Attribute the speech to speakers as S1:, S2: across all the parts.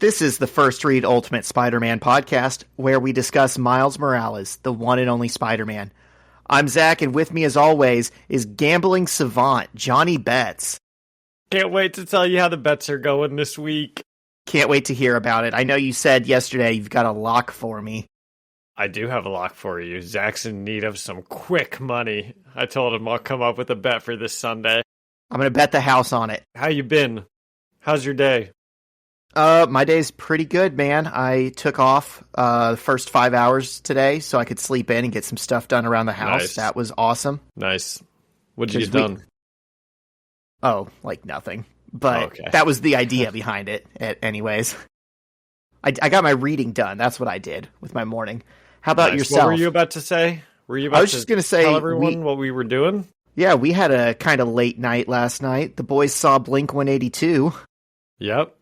S1: This is the First Read Ultimate Spider-Man podcast, where we discuss Miles Morales, the one and only Spider-Man. I'm Zach, and with me as always is gambling savant Johnny Betts.
S2: Can't wait to tell you how the bets are going this week.
S1: Can't wait to hear about it. I know you said yesterday you've got a lock for me.
S2: I do have a lock for you. Zach's in need of some quick money. I told him I'll come up with a bet for this Sunday.
S1: I'm going to bet the house on it.
S2: How you been? How's your day?
S1: My day's pretty good, man. I took off the first 5 hours today so I could sleep in and get some stuff done around the house.
S2: Nice.
S1: That was awesome.
S2: Nice. What'd you get done?
S1: Like nothing. But
S2: Okay.
S1: That was the idea behind it, anyways. I got my reading done. That's what I did with my morning. How about
S2: Nice.
S1: yourself?
S2: What were you about to say? I was
S1: just going to say,
S2: tell everyone what we were doing?
S1: Yeah, we had a kind of late night last night. The boys saw Blink 182.
S2: Yep.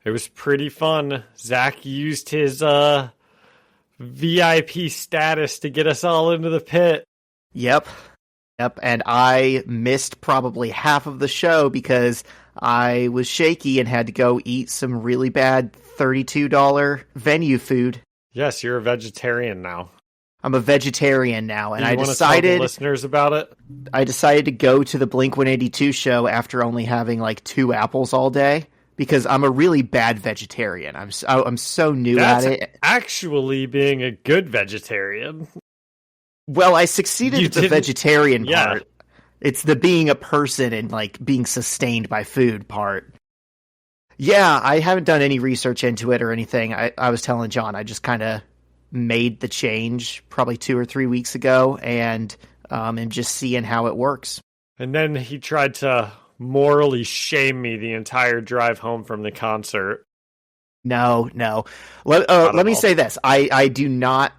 S2: It was pretty fun. Zach used his VIP status to get us all into the pit.
S1: Yep. And I missed probably half of the show because I was shaky and had to go eat some really bad $32 venue food.
S2: Yes, you're a vegetarian now.
S1: I'm a vegetarian now, and I decided
S2: tell the listeners about it.
S1: I decided to go to the Blink 182 show after only having like 2 apples all day because I'm a really bad vegetarian. I'm so new at it.
S2: That's actually being a good vegetarian.
S1: Well, I succeeded at the vegetarian part. It's the being a person and like being sustained by food part. Yeah, I haven't done any research into it or anything. I was telling John, I just kind of made the change probably 2 or 3 weeks ago and am just seeing how it works.
S2: And then he tried to morally shame me the entire drive home from the concert.
S1: No. Let me say this. I do not.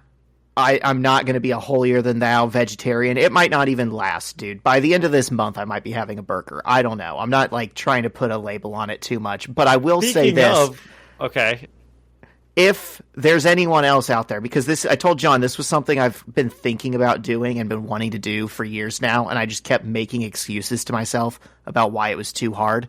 S1: I'm not going to be a holier than thou vegetarian. It might not even last, dude. By the end of this month, I might be having a burger. I don't know. I'm not like trying to put a label on it too much, but I will say this.
S2: Okay.
S1: If there's anyone else out there, because I told John this was something I've been thinking about doing and been wanting to do for years now, and I just kept making excuses to myself about why it was too hard.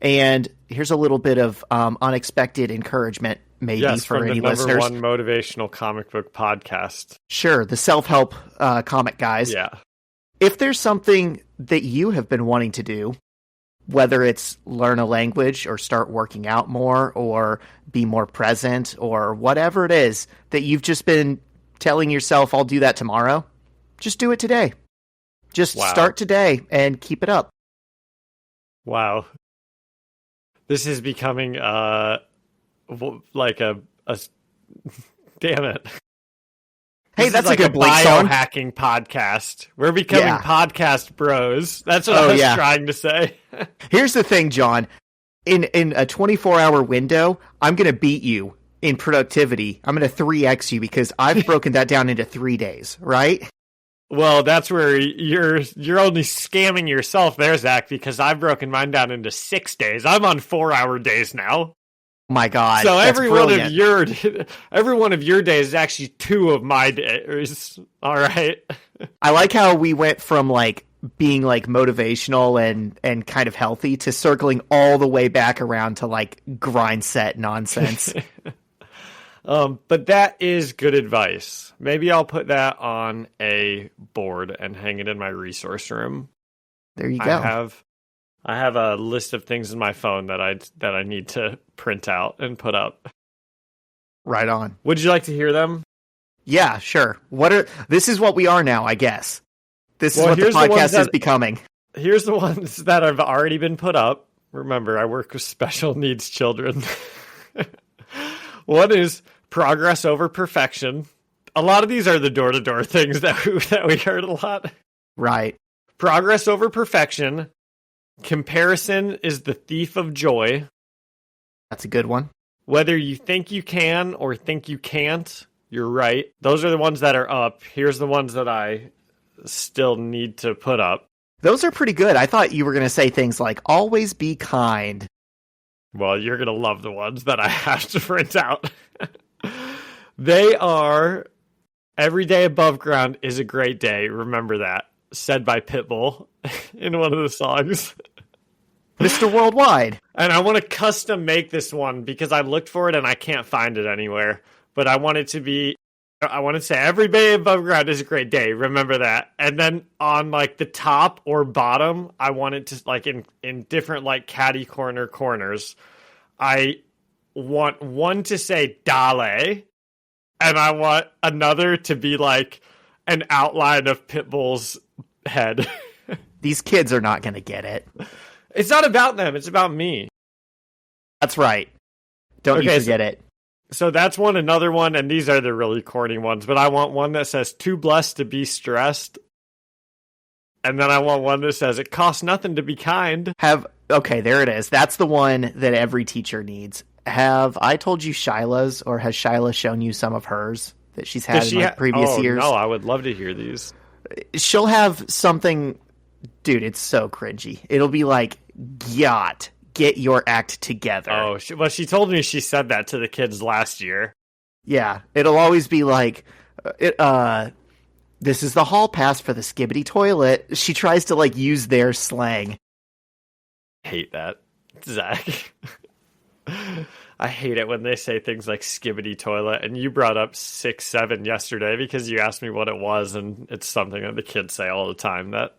S1: And here's a little bit of unexpected encouragement, maybe, for any listeners.
S2: From the number one motivational comic book podcast.
S1: Sure, the self-help comic guys.
S2: Yeah.
S1: If there's something that you have been wanting to do, whether it's learn a language or start working out more or be more present or whatever it is that you've just been telling yourself, I'll do that tomorrow, just do it today. Just start today and keep it up.
S2: Wow. This is becoming like a damn it.
S1: Hey, that's like a
S2: Blink biohacking podcast. We're becoming podcast bros. That's what I was trying to say.
S1: Here's the thing, John. In a 24-hour window, I'm going to beat you in productivity. I'm going to 3x you because I've broken that down into 3 days, right?
S2: Well, that's where you're only scamming yourself there, Zach, because I've broken mine down into 6 days. I'm on 4-hour days now.
S1: My God.
S2: So every one of your days is actually 2 of my days. All right.
S1: I like how we went from like being like motivational and kind of healthy to circling all the way back around to like grind set nonsense.
S2: But that is good advice. Maybe I'll put that on a board and hang it in my resource room.
S1: There you go.
S2: I have a list of things in my phone that I need to print out and put up.
S1: Right on.
S2: Would you like to hear them?
S1: Yeah, sure. This is what we are now, I guess. This is what the podcast is becoming.
S2: Here's the ones that have already been put up. Remember, I work with special needs children. One is progress over perfection. A lot of these are the door-to-door things that we heard a lot.
S1: Right.
S2: Progress over perfection. Comparison is the thief of joy.
S1: That's a good one.
S2: Whether you think you can or think you can't, you're right. Those are the ones that are up. Here's the ones that I still need to put up.
S1: Those are pretty good. I thought you were going to say things like, always be kind.
S2: Well, you're going to love the ones that I have to print out. They are, every day above ground is a great day. Remember that. Said by Pitbull in one of the songs.
S1: Mr. Worldwide.
S2: And I want to custom make this one because I looked for it and I can't find it anywhere. But I want it to be, I want to say every day above ground is a great day. Remember that. And then on like the top or bottom, I want it to like in different like catty corners. I want one to say Dale. And I want another to be like an outline of Pitbull's head.
S1: These kids are not going to get it.
S2: It's not about them. It's about me.
S1: That's right. Don't you forget it.
S2: So that's one. Another one, and these are the really corny ones, but I want one that says, too blessed to be stressed. And then I want one that says, it costs nothing to be kind.
S1: Okay, there it is. That's the one that every teacher needs. Have I told you Shyla's, or has Shyla shown you some of hers that she's had in previous years?
S2: No, I would love to hear these.
S1: She'll have something, dude, it's so cringy. It'll be like, yacht, get your act together.
S2: Oh, she told me she said that to the kids last year.
S1: Yeah, it'll always be like, this is the hall pass for the skibbity toilet. She tries to like use their slang.
S2: Hate that, Zach. I hate it when they say things like skibbity toilet, and you brought up 6-7 yesterday because you asked me what it was, and it's something that the kids say all the time. That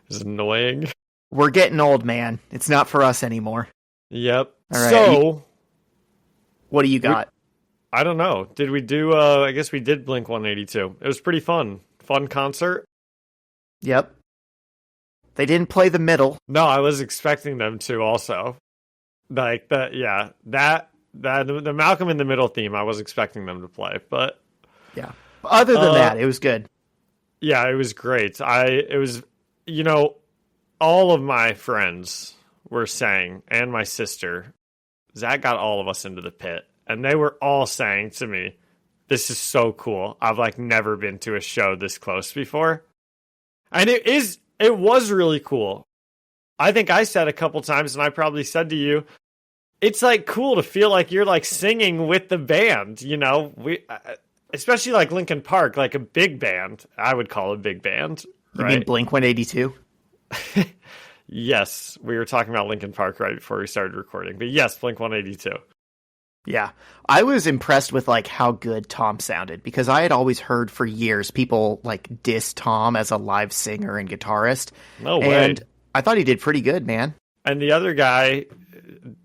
S2: is annoying.
S1: We're getting old, man. It's not for us anymore.
S2: Yep.
S1: All right.
S2: So,
S1: what do you got?
S2: I don't know. Did we do, I guess we did Blink 182. It was pretty fun. Fun concert.
S1: Yep. They didn't play the middle.
S2: No, I was expecting them to also. Like that, yeah. The Malcolm in the Middle theme, I was expecting them to play, but
S1: yeah. Other than that, it was good.
S2: Yeah, it was great. It was, all of my friends were saying, and my sister, Zach got all of us into the pit, and they were all saying to me, "This is so cool. I've like never been to a show this close before," and it was really cool. I think I said a couple times, and I probably said to you, it's like cool to feel like you're like singing with the band, we, especially like Linkin Park, like a big band. I would call it a big band.
S1: You mean Blink 182?
S2: Yes, we were talking about Linkin Park right before we started recording, but yes, Blink 182.
S1: Yeah, I was impressed with like how good Tom sounded because I had always heard for years people like diss Tom as a live singer and guitarist.
S2: No way.
S1: And I thought he did pretty good, man.
S2: And the other guy,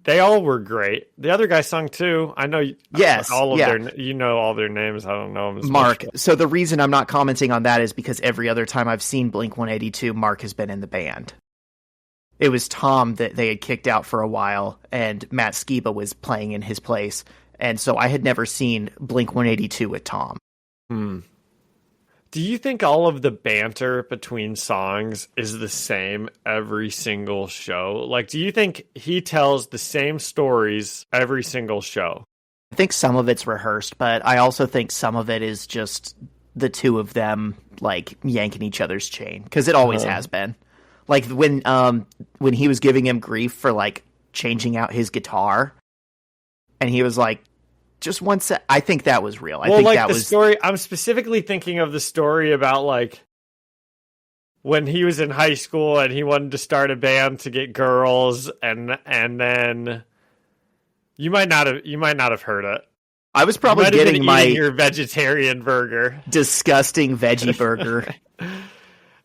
S2: they all were great. The other guy sung too. I know.
S1: Yes,
S2: all of all their names. I don't know them as
S1: Mark.
S2: much.
S1: So the reason I'm not commenting on that is because every other time I've seen Blink 182, Mark has been in the band. It was Tom that they had kicked out for a while, and Matt Skiba was playing in his place. And so I had never seen Blink 182 with Tom.
S2: Do you think all of the banter between songs is the same every single show? Like, do you think he tells the same stories every single show?
S1: I think some of it's rehearsed, but I also think some of it is just the two of them, like, yanking each other's chain. Because it always has been. Like, when he was giving him grief for, like, changing out his guitar, and he was like, just one sec. I think that was real. I think
S2: like
S1: that
S2: the
S1: was
S2: story. I'm specifically thinking of the story about like when he was in high school and he wanted to start a band to get girls, and then you might not have heard it.
S1: I was probably getting
S2: your vegetarian burger,
S1: disgusting veggie burger.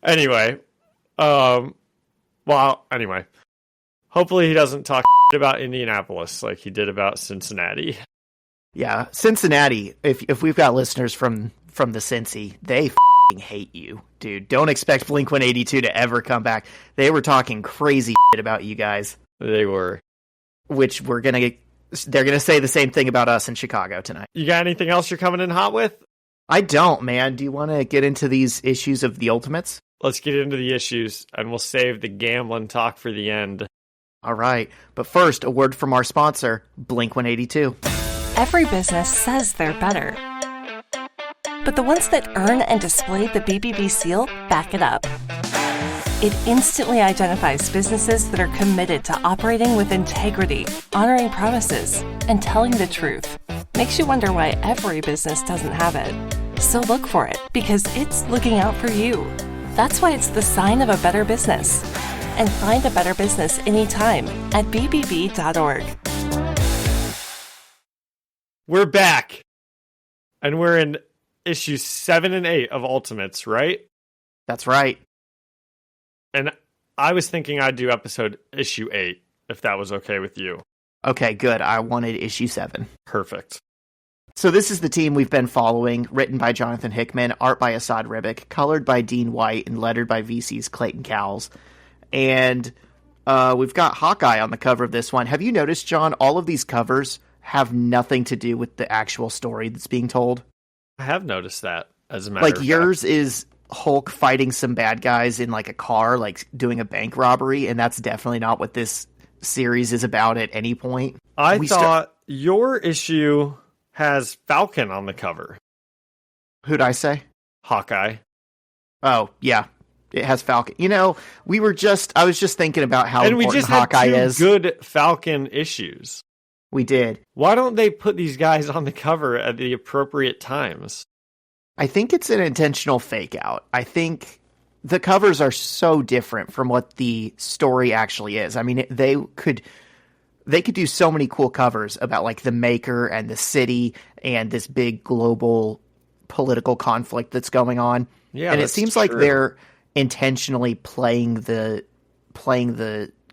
S2: Anyway, anyway, hopefully he doesn't talk about Indianapolis like he did about Cincinnati.
S1: Yeah, Cincinnati, if we've got listeners from the Cincy, they hate you, dude. Don't expect Blink-182 to ever come back. They were talking crazy about you guys.
S2: They were.
S1: Which they're going to say the same thing about us in Chicago tonight.
S2: You got anything else you're coming in hot with?
S1: I don't, man. Do you want to get into these issues of the Ultimates?
S2: Let's get into the issues, and we'll save the gambling talk for the end.
S1: All right. But first, a word from our sponsor, Blink-182.
S3: Every business says they're better, but the ones that earn and display the BBB seal back it up. It instantly identifies businesses that are committed to operating with integrity, honoring promises, and telling the truth. Makes you wonder why every business doesn't have it. So look for it, because it's looking out for you. That's why it's the sign of a better business. and find a better business anytime at bbb.org.
S2: We're back. And we're in issues 7 and 8 of Ultimates, right?
S1: That's right.
S2: And I was thinking I'd do issue 8, if that was okay with you.
S1: Okay, good. I wanted issue 7.
S2: Perfect.
S1: So this is the team we've been following, written by Jonathan Hickman, art by Asad Ribic, colored by Dean White, and lettered by VC's Clayton Cowles. And we've got Hawkeye on the cover of this one. Have you noticed, John, all of these covers have nothing to do with the actual story that's being told?
S2: I have noticed that, as a matter of fact.
S1: Like, yours is Hulk fighting some bad guys in, like, a car, like, doing a bank robbery, and that's definitely not what this series is about at any point.
S2: I thought your issue has Falcon on the cover.
S1: Who'd I say?
S2: Hawkeye.
S1: Oh, yeah. It has Falcon. You know, I was just thinking about how important Hawkeye is.
S2: And we just had 2 good Falcon issues.
S1: We did.
S2: Why don't they put these guys on the cover at the appropriate times?
S1: I think it's an intentional fake out. I think the covers are so different from what the story actually is. I mean, they could do so many cool covers about, like, the Maker and the city and this big global political conflict that's going on.
S2: Yeah,
S1: and it seems like they're intentionally playing the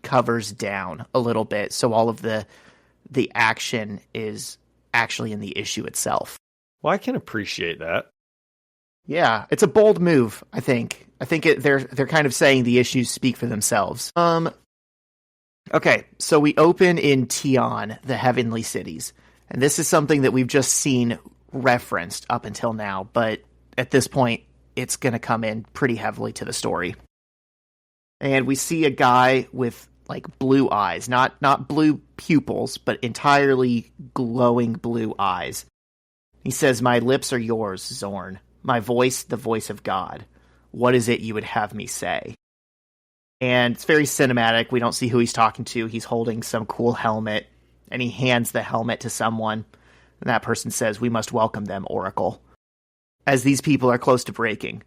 S1: covers down a little bit, so all of the action is actually in the issue itself.
S2: Well, I can appreciate that.
S1: Yeah, it's a bold move, I think. They're kind of saying the issues speak for themselves. Okay, so we open in Tian, the Heavenly Cities. And this is something that we've just seen referenced up until now, but at this point, it's going to come in pretty heavily to the story. And we see a guy with, like, blue eyes, not blue pupils, but entirely glowing blue eyes. He says, "My lips are yours, Zorn. My voice, the voice of God. What is it you would have me say?" And it's very cinematic. We don't see who he's talking to. He's holding some cool helmet, and he hands the helmet to someone. And that person says, "We must welcome them, Oracle. As these people are close to breaking,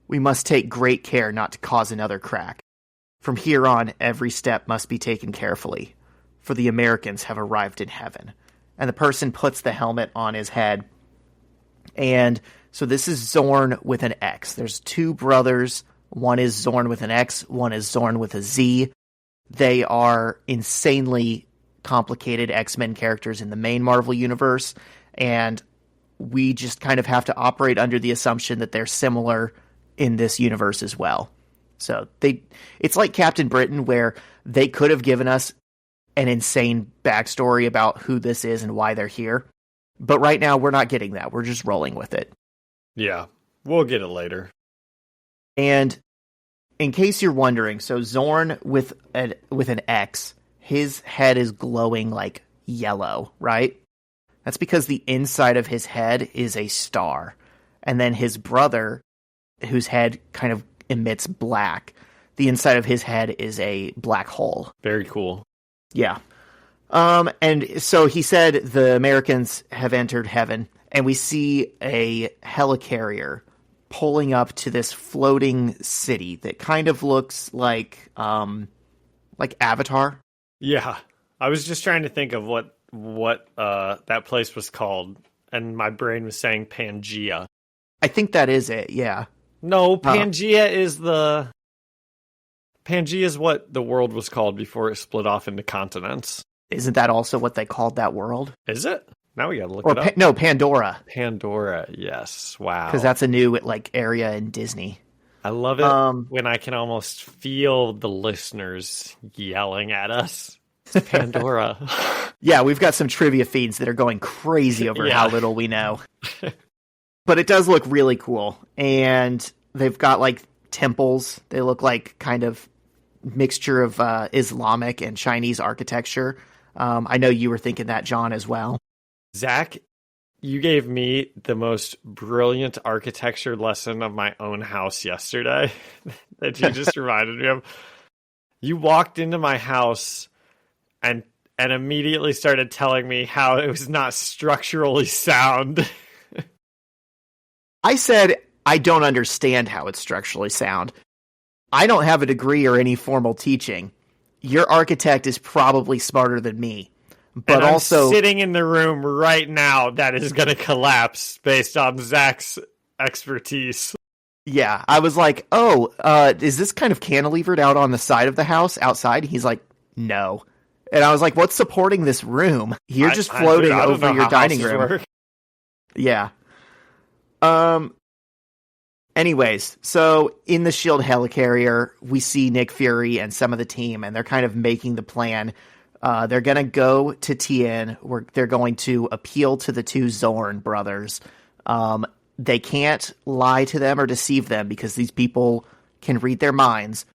S1: we must take great care not to cause another crack. From here on, every step must be taken carefully, for the Americans have arrived in heaven." And the person puts the helmet on his head. And so this is Zorn with an X. There's 2 brothers. One is Zorn with an X, one is Zorn with a Z. They are insanely complicated X-Men characters in the main Marvel universe, and we just kind of have to operate under the assumption that they're similar in this universe as well. So it's like Captain Britain, where they could have given us an insane backstory about who this is and why they're here. But right now, we're not getting that. We're just rolling with it.
S2: Yeah, we'll get it later.
S1: And in case you're wondering, so Zorn with an X, his head is glowing like yellow, right? That's because the inside of his head is a star. And then his brother, whose head kind of emits black, the inside of his head is a black hole.
S2: Very cool.
S1: Yeah. And so he said the Americans have entered heaven, and we see a helicarrier pulling up to this floating city that kind of looks like Avatar.
S2: Yeah, I was just trying to think of what that place was called, and my brain was saying Pangea.
S1: I think that is it. Yeah.
S2: No, Pangea is what the world was called before it split off into continents.
S1: Isn't that also what they called that world?
S2: Is it? Now we gotta look it up.
S1: No, Pandora.
S2: Pandora, yes. Wow.
S1: Because that's a new area in Disney.
S2: I love it when I can almost feel the listeners yelling at us. It's Pandora.
S1: Yeah, we've got some trivia feeds that are going crazy over how little we know. But it does look really cool. And they've got, like, temples. They look like kind of mixture of Islamic and Chinese architecture. I know you were thinking that, John, as well.
S2: Zach, you gave me the most brilliant architecture lesson of my own house yesterday that you just reminded me of. You walked into my house and immediately started telling me how it was not structurally sound.
S1: I said, I don't understand how it's structurally sound. I don't have a degree or any formal teaching. Your architect is probably smarter than me. But
S2: and I'm
S1: also
S2: sitting in the room right now that is going to collapse based on Zach's expertise.
S1: Yeah, I was like, oh, is this kind of cantilevered out on the side of the house outside? He's like, no. And I was like, what's supporting this room? You're just floating over your dining room. Work. Yeah. Anyways, so in the SHIELD helicarrier, we see Nick Fury and some of the team, and they're kind of making the plan. They're going to go to Tian, where they're going to appeal to the two Zorn brothers. They can't lie to them or deceive them because these people can read their minds.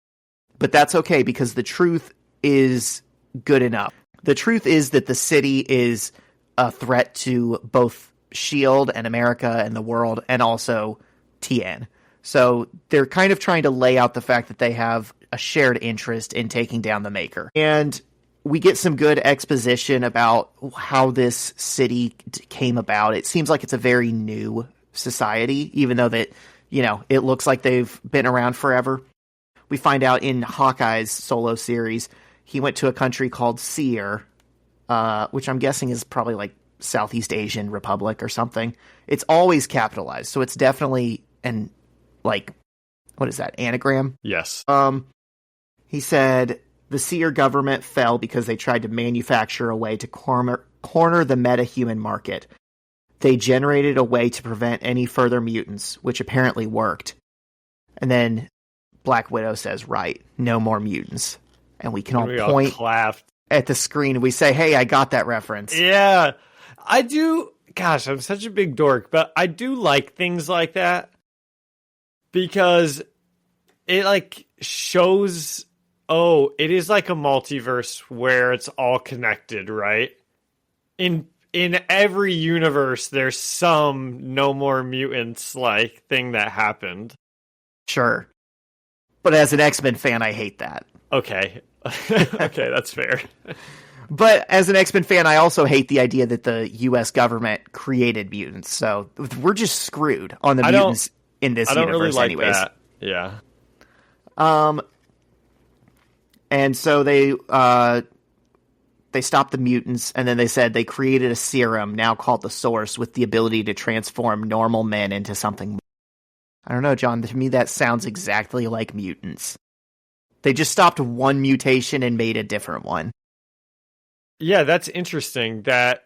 S1: But that's okay because the truth is good enough. The truth is that the city is a threat to both SHIELD and America and the world, and also Tian. So they're kind of trying to lay out the fact that they have a shared interest in taking down the Maker. And we get some good exposition about how this city came about. It seems like it's a very new society, even though that, it looks like they've been around forever. We find out in Hawkeye's solo series, he went to a country called Seer, which I'm guessing is probably like Southeast Asian Republic or something. It's always capitalized, so it's definitely what is that, anagram?
S2: Yes.
S1: He said the Seer government fell because they tried to manufacture a way to corner the meta-human market. They generated a way to prevent any further mutants, which apparently worked. And then Black Widow says, right, no more mutants. And we can all point at the screen and we say, hey, I got that reference.
S2: Yeah, I do. Gosh, I'm such a big dork, but I do like things like that because it shows, it is like a multiverse where it's all connected, right? In every universe, there's some no more mutants thing that happened.
S1: Sure. But as an X-Men fan, I hate that.
S2: Okay. Okay, that's fair.
S1: But as an X-Men fan, I also hate the idea that the U.S. government created mutants. So we're just screwed on the mutants in this universe
S2: really like
S1: anyways.
S2: That. Yeah.
S1: And so they stopped the mutants, and then they said they created a serum, now called the Source, with the ability to transform normal men into something more. I don't know, John, to me that sounds exactly like mutants. They just stopped one mutation and made a different one.
S2: Yeah, that's interesting that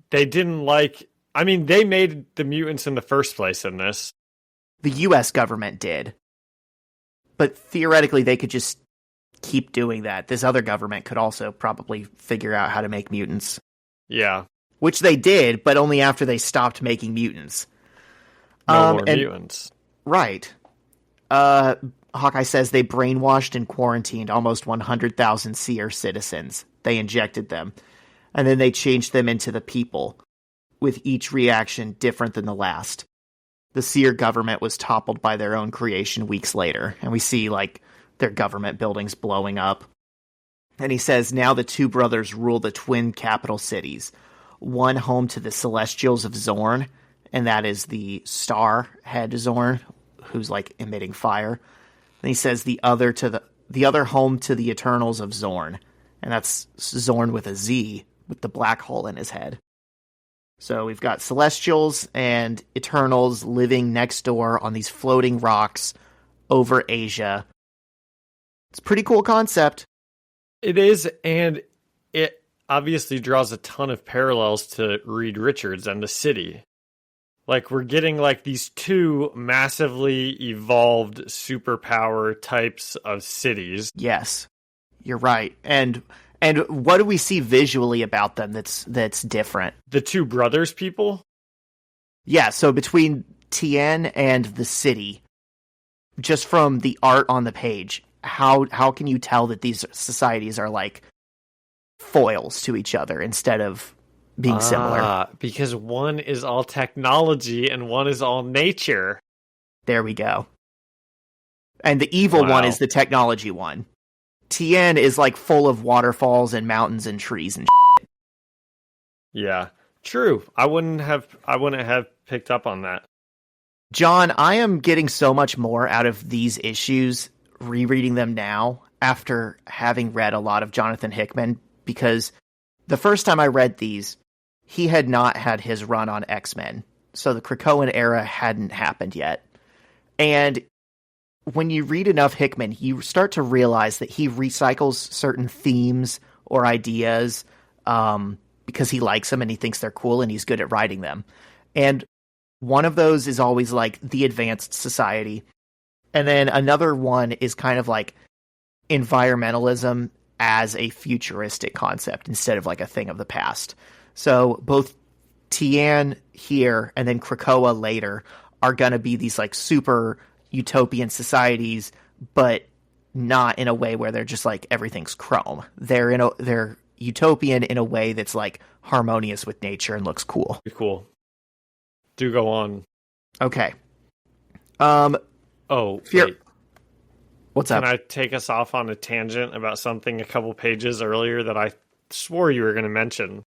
S2: they didn't they made the mutants in the first place in this.
S1: The U.S. government did. But theoretically, they could just keep doing that. This other government could also probably figure out how to make mutants.
S2: Yeah.
S1: Which they did, but only after they stopped making mutants.
S2: No more mutants.
S1: Right. Hawkeye says they brainwashed and quarantined almost 100,000 Seer citizens. They injected them. And then they changed them into the people, with each reaction different than the last. The Seer government was toppled by their own creation weeks later, and we see, their government buildings blowing up. And he says now the two brothers rule the twin capital cities, one home to the Celestials of Zorn, and that is the star head Zorn, who's emitting fire. And he says the other home to the Eternals of Zorn, and that's Zorn with a Z, with the black hole in his head. So we've got Celestials and Eternals living next door on these floating rocks over Asia. It's a pretty cool concept.
S2: It is, and it obviously draws a ton of parallels to Reed Richards and the city. We're getting these two massively evolved superpower types of cities.
S1: Yes, you're right. And what do we see visually about them that's different?
S2: The two brothers people?
S1: Yeah, so between Tian and the city, just from the art on the page, how can you tell that these societies are foils to each other instead of being similar?
S2: Because one is all technology and one is all nature.
S1: There we go. And the evil one is the technology one. Tian is full of waterfalls and mountains and trees and shit.
S2: Yeah, true. I wouldn't have picked up on that.
S1: John, I am getting so much more out of these issues rereading them now after having read a lot of Jonathan Hickman, because the first time I read these, he had not had his run on X-Men. So the Krakoan era hadn't happened yet. And when you read enough Hickman, you start to realize that he recycles certain themes or ideas because he likes them and he thinks they're cool and he's good at writing them. And one of those is always like the advanced society. And then another one is kind of like environmentalism as a futuristic concept instead of like a thing of the past. So both Tian here and then Krakoa later are going to be these like super utopian societies, but not in a way where they're just like everything's chrome. They're utopian in a way that's like harmonious with nature and looks cool.
S2: Cool. Do go on.
S1: Okay.
S2: Wait.
S1: What's up?
S2: Can I take us off on a tangent about something a couple pages earlier that I swore you were going to mention?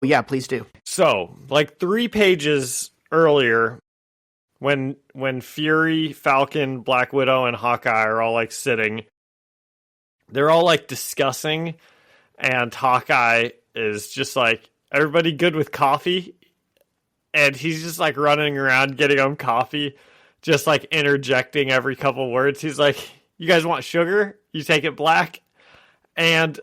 S1: Yeah, please do.
S2: So, like 3 pages earlier, when Fury, Falcon, Black Widow, and Hawkeye are all like sitting, they're all like discussing, and Hawkeye is just like, everybody good with coffee? And he's just like running around getting them coffee, just like interjecting every couple words. He's like, you guys want sugar? You take it black? And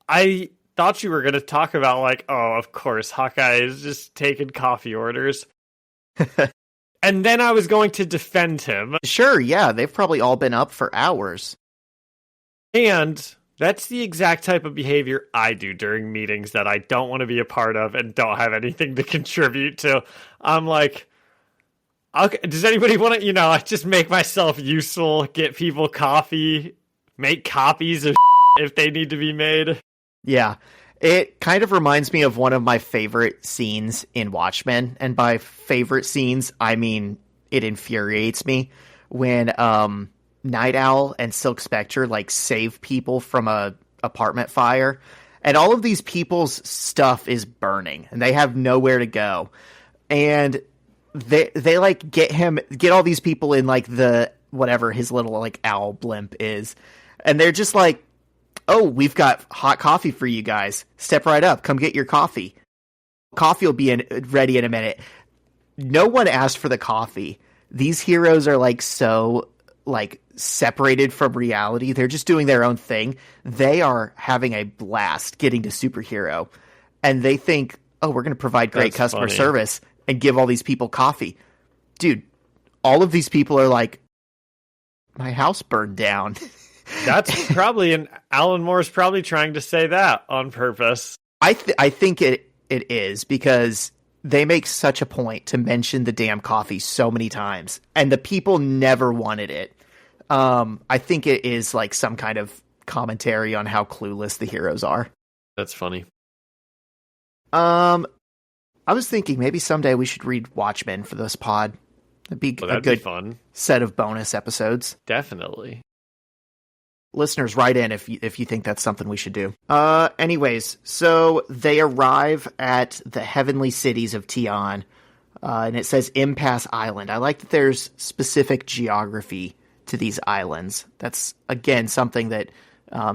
S2: I thought you were going to talk about like, oh, of course, Hawkeye is just taking coffee orders. And then I was going to defend him.
S1: Sure, yeah, they've probably all been up for hours.
S2: And that's the exact type of behavior I do during meetings that I don't want to be a part of and don't have anything to contribute to. I'm like, okay, does anybody want to, I just make myself useful, get people coffee, make copies of if they need to be made.
S1: Yeah, it kind of reminds me of one of my favorite scenes in Watchmen. And by favorite scenes, I mean it infuriates me when Night Owl and Silk Spectre like save people from a apartment fire. And all of these people's stuff is burning and they have nowhere to go. And they like get all these people in like the whatever his little like owl blimp is, and they're just like, oh, we've got hot coffee for you guys, step right up, come get your coffee will be ready in a minute. No one asked for the coffee. These heroes are like so like separated from reality. They're just doing their own thing. They are having a blast getting to superhero, and they think, oh, we're going to provide great customer service and give all these people coffee. Dude, all of these people are like, my house burned down.
S2: That's probably, and Alan Moore's probably trying to say that on purpose.
S1: I think it is, because they make such a point to mention the damn coffee so many times, and the people never wanted it. I think it is like some kind of commentary on how clueless the heroes are.
S2: That's funny.
S1: I was thinking maybe someday we should read Watchmen for this pod. That'd be a good
S2: fun
S1: set of bonus episodes.
S2: Definitely.
S1: Listeners, write in if you think that's something we should do. Anyways, so they arrive at the heavenly cities of Tian, and it says Impasse Island. I like that there's specific geography to these islands. That's, again, something that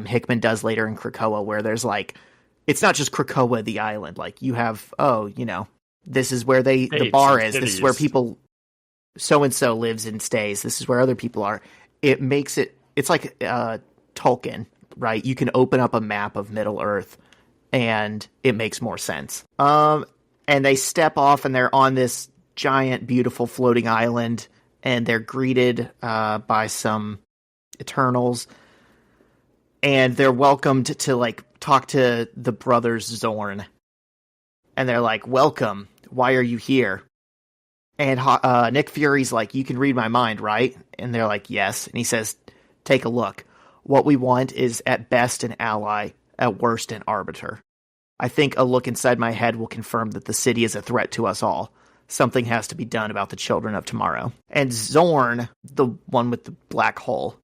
S1: Hickman does later in Krakoa, where there's like, it's not just Krakoa, the island. Like, you have, this is where the bar is. This is where people, so-and-so lives and stays. This is where other people are. It makes it's like Tolkien, right? You can open up a map of Middle Earth, and it makes more sense. And they step off, and they're on this giant, beautiful floating island, and they're greeted by some Eternals, and they're welcomed to like talk to the brothers Zorn, and they're like, welcome, why are you here? And Nick Fury's like, you can read my mind, right? And they're like, yes. And he says, take a look. What we want is at best an ally, at worst an arbiter. I think a look inside my head will confirm that the city is a threat to us all. Something has to be done about the children of tomorrow. And Zorn, the one with the black hole,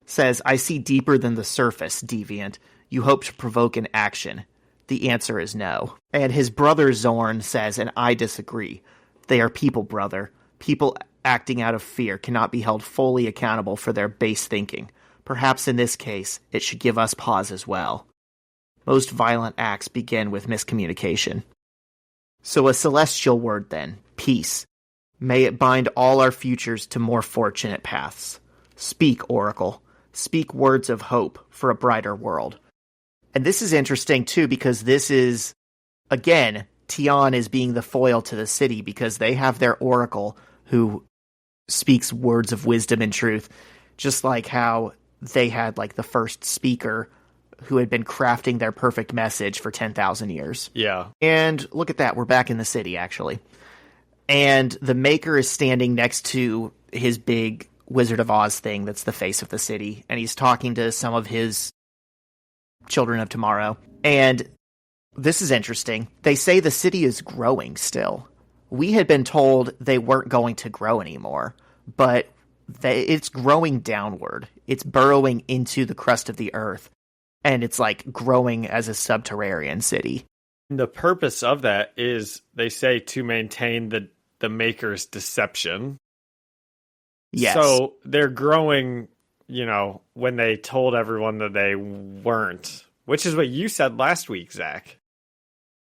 S1: says, I see deeper than the surface, deviant. You hope to provoke an action. The answer is no. And his brother Zorn says, and I disagree. They are people, brother. People acting out of fear cannot be held fully accountable for their base thinking. Perhaps in this case, it should give us pause as well. Most violent acts begin with miscommunication. So a celestial word then, peace. May it bind all our futures to more fortunate paths. Speak, Oracle. Speak words of hope for a brighter world. And this is interesting too, because this is, again, Tian is being the foil to the city because they have their Oracle who speaks words of wisdom and truth, just like how they had like the first speaker who had been crafting their perfect message for 10,000 years.
S2: Yeah.
S1: And look at that, we're back in the city, actually. And the Maker is standing next to his big Wizard of Oz thing that's the face of the city, and he's talking to some of his children of tomorrow. And this is interesting. They say the city is growing still. We had been told they weren't going to grow anymore, but it's growing downward. It's burrowing into the crust of the earth. And it's like growing as a subterranean city.
S2: The purpose of that is, they say, to maintain the Maker's deception.
S1: Yes.
S2: So they're growing, when they told everyone that they weren't, which is what you said last week, Zach.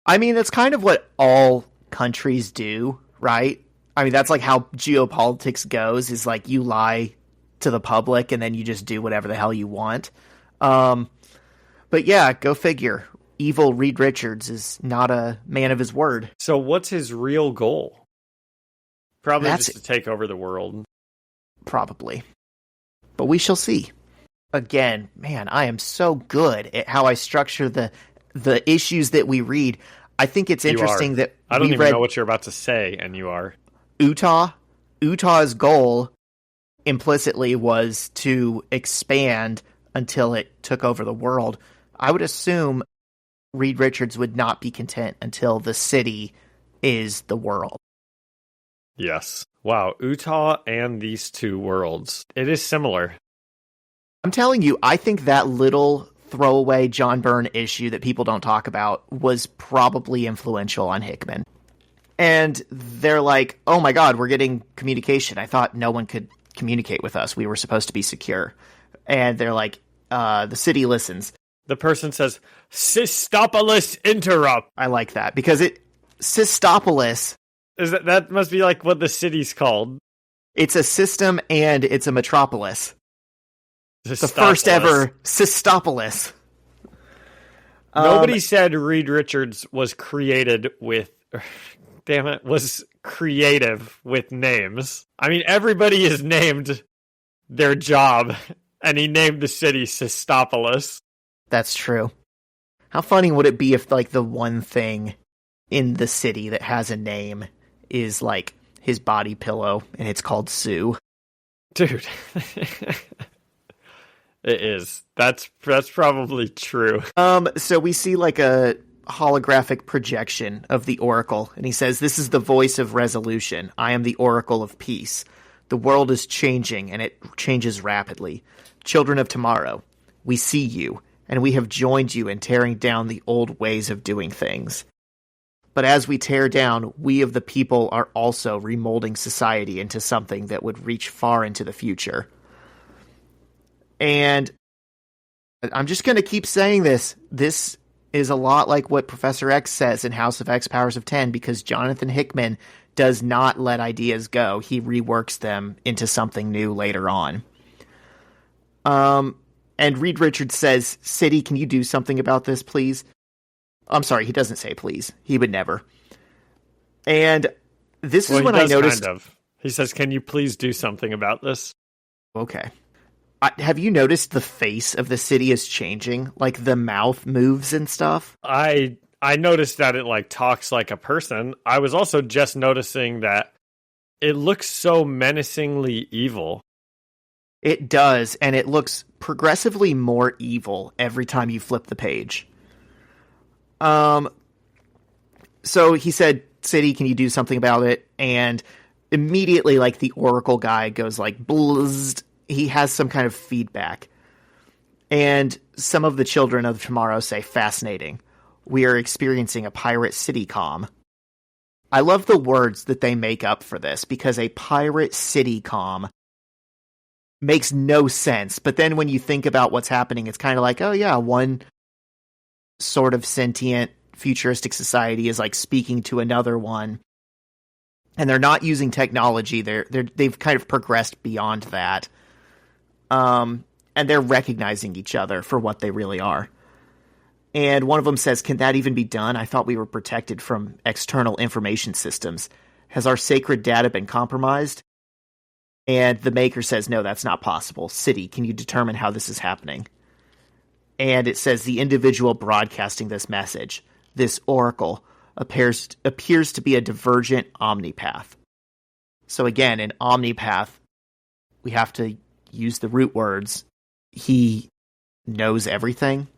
S1: I mean, that's kind of what all countries do, right? I mean, that's like how geopolitics goes, is like you lie to the public and then you just do whatever the hell you want. But yeah, go figure. Evil Reed Richards is not a man of his word.
S2: So what's his real goal? Probably just to take over the world.
S1: Probably. But we shall see. Again, man, I am so good at how I structure the issues that we read. I think it's interesting that
S2: I don't even know what you're about to say, and you are.
S1: Utah's goal implicitly was to expand until it took over the world. I would assume Reed Richards would not be content until the city is the world.
S2: Yes. Wow, Utah and these two worlds. It is similar.
S1: I'm telling you, I think that little throwaway John Byrne issue that people don't talk about was probably influential on Hickman. And they're like, oh my God, we're getting communication. I thought no one could communicate with us. We were supposed to be secure. And they're like, the city listens.
S2: The person says, Sistopolis interrupt.
S1: I like that because Sistopolis.
S2: That must be like what the city's called.
S1: It's a system and it's a metropolis. The first ever Sistopolis.
S2: Nobody said Reed Richards was created with... Damn it, was creative with names. I mean, everybody is named their job, and he named the city Sistopolis.
S1: That's true. How funny would it be if, like, the one thing in the city that has a name is, like, his body pillow, and it's called Sue?
S2: Dude. It is. That's probably true.
S1: So we see, like, a holographic projection of the Oracle, and he says, "This is the voice of resolution. I am the Oracle of peace. The world is changing, and it changes rapidly. Children of tomorrow, we see you, and we have joined you in tearing down the old ways of doing things. But as we tear down, we of the people are also remolding society into something that would reach far into the future." And I'm just going to keep saying this. This is a lot like what Professor X says in House of X Powers of 10, because Jonathan Hickman does not let ideas go. He reworks them into something new later on. And Reed Richards says, "City, can you do something about this, please?" I'm sorry, he doesn't say please. He would never. And this is when I noticed...
S2: Kind of. He says, "Can you please do something about this?"
S1: Okay. Have you noticed the face of the city is changing? Like, the mouth moves and stuff?
S2: I noticed that it, like, talks like a person. I was also just noticing that it looks so menacingly evil.
S1: It does, and it looks progressively more evil every time you flip the page. So he said, "City, can you do something about it?" And immediately, like, the Oracle guy goes like, "Blizzed." He has some kind of feedback. And some of the children of tomorrow say, "Fascinating. We are experiencing a pirate city calm." I love the words that they make up for this, because a pirate city comm makes no sense. But then when you think about what's happening, it's kind of like, oh yeah, one sort of sentient futuristic society is like speaking to another one, and they're not using technology. They've kind of progressed beyond that, and they're recognizing each other for what they really are. And one of them says, "Can that even be done? I thought we were protected from external information systems. Has our sacred data been compromised?" And the maker says, "No, that's not possible. City, can you determine how this is happening?" And it says, "The individual broadcasting this message, this oracle, appears to be a divergent omnipath." So again, an omnipath, we have to use the root words. He knows everything.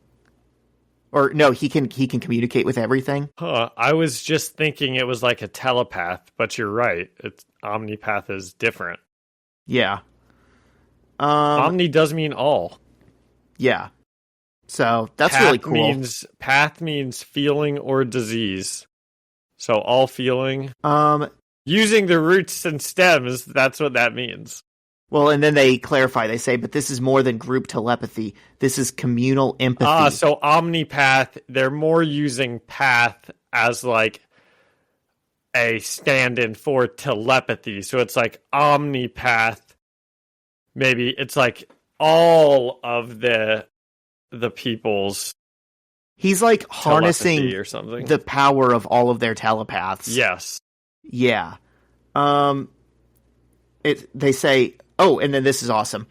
S1: Or no, he can communicate with everything.
S2: I was just thinking it was like a telepath, but you're right. Omnipath is different.
S1: Yeah.
S2: Omni does mean all.
S1: Yeah. So that's really cool.
S2: Path means feeling or disease. So all feeling. Using the roots and stems, that's what that means.
S1: Well, and then they clarify. They say, but this is more than group telepathy. This is communal empathy.
S2: So omnipath, they're more using path as like a stand-in for telepathy. So it's like omnipath. Maybe it's like all of the people's.
S1: He's like harnessing
S2: or something.
S1: The power of all of their telepaths.
S2: Yes.
S1: Yeah. They say, oh, and then this is awesome.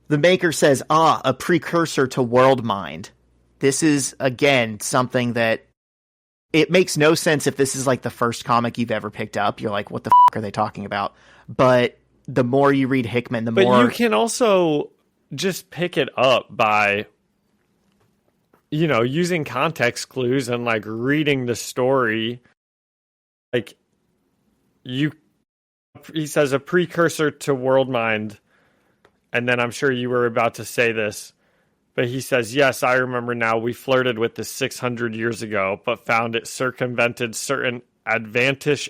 S1: The maker says, a precursor to world mind. This is, again, something that it makes no sense if this is like the first comic you've ever picked up. You're like, what the f*** are they talking about? But the more you read Hickman, the more...
S2: But you can also just pick it up by, using context clues and like reading the story. Like, he says a precursor to world mind, and then I'm sure you were about to say this, but he says, yes, I remember now, we flirted with this 600 years ago, but found it circumvented certain advantageous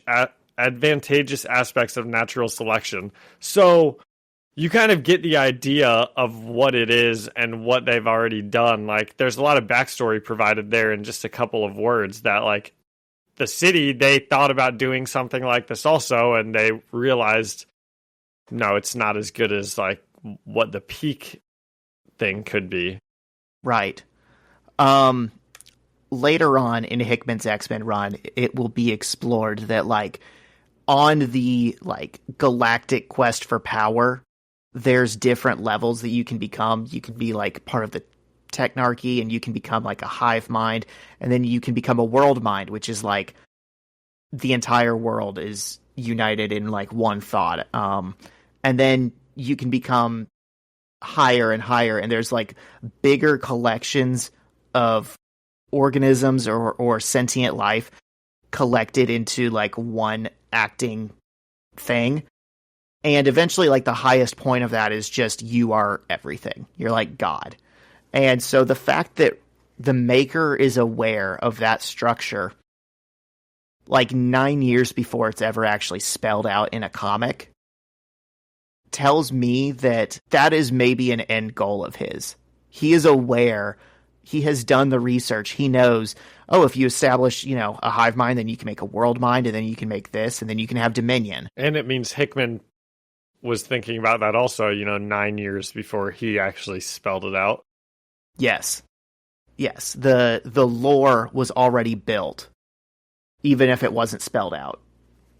S2: aspects of natural selection. So you kind of get the idea of what it is and what they've already done. Like, there's a lot of backstory provided there in just a couple of words that, like, the city, they thought about doing something like this also, and they realized, no, it's not as good as like what the peak thing could be.
S1: Right. Later on in Hickman's X-Men run, it will be explored that like on the like galactic quest for power, there's different levels that you can become. You can be like part of the Technarchy, and you can become like a hive mind, and then you can become a world mind, which is like the entire world is united in like one thought. And then you can become higher and higher, and there's like bigger collections of organisms or sentient life collected into like one acting thing. And eventually like the highest point of that is just you are everything. You're like God. And so the fact that the maker is aware of that structure, like 9 years before it's ever actually spelled out in a comic, tells me that that is maybe an end goal of his. He is aware. He has done the research. He knows, if you establish, a hive mind, then you can make a world mind, and then you can make this, and then you can have dominion.
S2: And it means Hickman was thinking about that also, 9 years before he actually spelled it out.
S1: Yes. The lore was already built, even if it wasn't spelled out.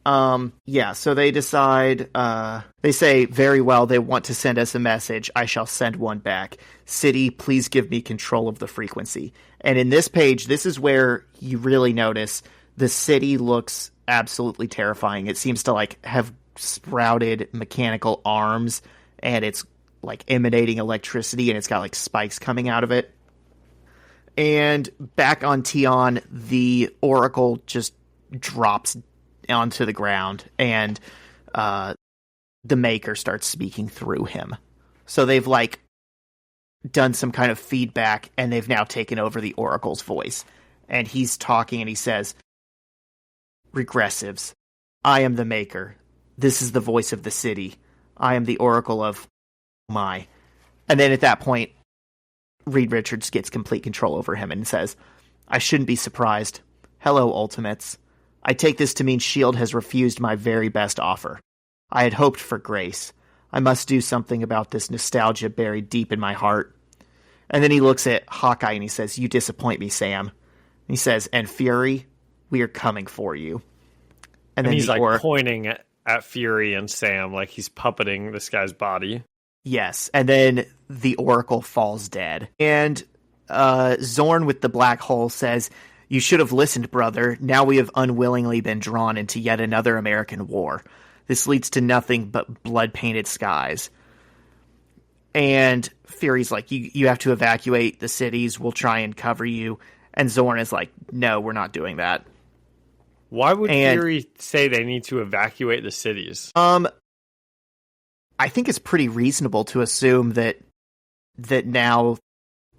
S1: So they decide, they say, very well, they want to send us a message. I shall send one back. City, please give me control of the frequency. And in this page, this is where you really notice the city looks absolutely terrifying. It seems to like have sprouted mechanical arms, and it's like emanating electricity, and it's got like spikes coming out of it. And back on Tian, the Oracle just drops onto the ground, and the Maker starts speaking through him. So they've like done some kind of feedback, and they've now taken over the Oracle's voice. And he's talking, and he says, regressives. I am the maker. This is the voice of the city. I am the oracle of my. And then at that point, Reed Richards gets complete control over him and says, I shouldn't be surprised. Hello, Ultimates. I take this to mean S.H.I.E.L.D. has refused my very best offer. I had hoped for grace. I must do something about this nostalgia buried deep in my heart. And then he looks at Hawkeye and he says, you disappoint me, Sam. And he says, and Fury, we are coming for you.
S2: And then he's pointing at Fury and Sam like he's puppeting this guy's body.
S1: Yes, and then the Oracle falls dead. And Zorn with the black hole says, you should have listened, brother. Now we have unwillingly been drawn into yet another American war. This leads to nothing but blood-painted skies. And Fury's like, you have to evacuate the cities. We'll try and cover you. And Zorn is like, no, we're not doing that.
S2: Why would Fury say they need to evacuate the cities?
S1: I think it's pretty reasonable to assume that now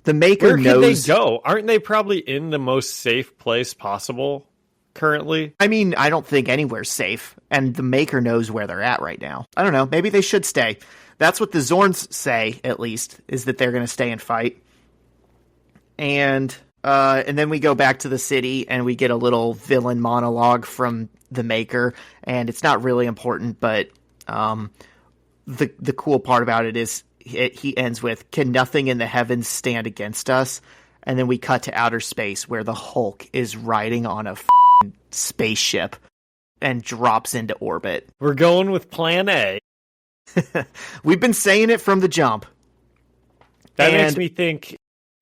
S1: the Maker knows.
S2: Where could they go? Aren't they probably in the most safe place possible currently?
S1: I mean, I don't think anywhere's safe, and the Maker knows where they're at right now. I don't know. Maybe they should stay. That's what the Zorns say, at least, is that they're going to stay and fight. And then we go back to the city, and we get a little villain monologue from the Maker, and it's not really important, but the cool part about it is he ends with, can nothing in the heavens stand against us? And then we cut to outer space where the Hulk is riding on a spaceship and drops into orbit.
S2: We're going with plan A.
S1: We've been saying it from the jump.
S2: That makes me think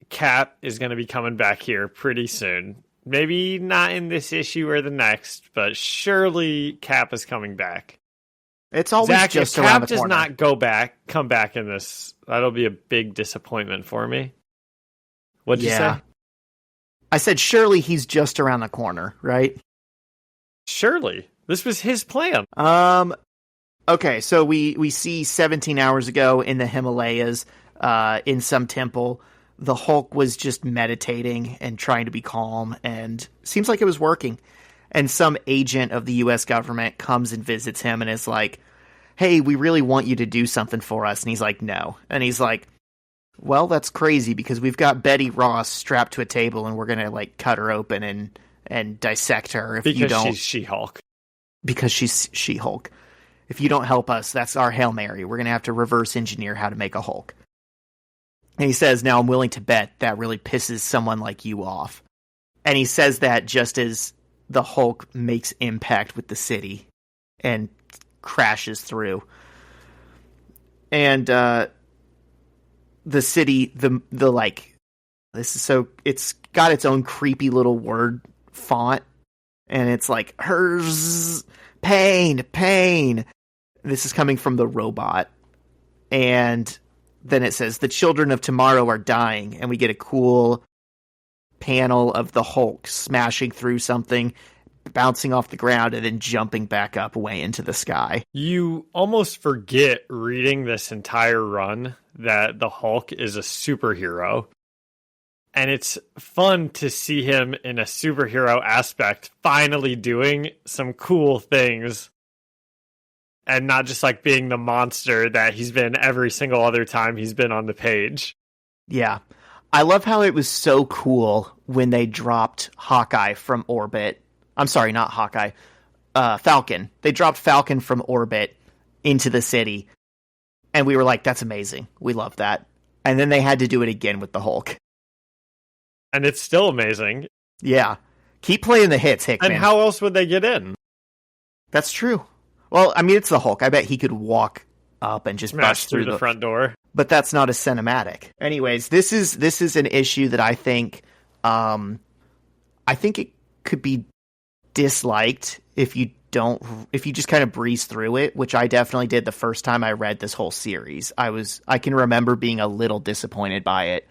S2: Cap is going to be coming back here pretty soon. Maybe not in this issue or the next, but surely Cap is coming back.
S1: It's always
S2: Zach,
S1: just
S2: if
S1: around
S2: Cap
S1: the corner.
S2: does not come back in this, that'll be a big disappointment for me. What'd you say?
S1: I said surely he's just around the corner, right?
S2: Surely. This was his plan.
S1: Okay, so we see 17 hours ago in the Himalayas, in some temple, the Hulk was just meditating and trying to be calm, and seems like it was working. And some agent of the U.S. government comes and visits him and is like, hey, we really want you to do something for us. And he's like, no. And he's like, well, that's crazy because we've got Betty Ross strapped to a table and we're going to like cut her open and dissect her if you don't.
S2: She's She-Hulk.
S1: Because she's She-Hulk. If you don't help us, that's our Hail Mary. We're going to have to reverse engineer how to make a Hulk. And he says, now I'm willing to bet that really pisses someone like you off. And he says that just as the Hulk makes impact with the city and crashes through. And the city, the like, this is so, it's got its own creepy little word font. And it's like, hers, pain. This is coming from the robot. And then it says, the children of tomorrow are dying. And we get a cool panel of the Hulk smashing through something, bouncing off the ground, and then jumping back up way into the sky.
S2: You almost forget reading this entire run that the Hulk is a superhero. And it's fun to see him in a superhero aspect, finally doing some cool things. And not just like being the monster that he's been every single other time he's been on the page.
S1: Yeah. I love how it was so cool when they dropped Hawkeye from orbit. I'm sorry, not Hawkeye. Falcon. They dropped Falcon from orbit into the city. And we were like, that's amazing. We love that. And then they had to do it again with the Hulk.
S2: And it's still amazing.
S1: Yeah. Keep playing the hits, Hickman.
S2: And how else would they get in?
S1: That's true. Well, I mean, it's the Hulk. I bet he could walk up and just bust
S2: through the front door.
S1: But that's not as cinematic. Anyways, this is an issue that I think it could be disliked if you just kind of breeze through it, which I definitely did the first time I read this whole series. I can remember being a little disappointed by it.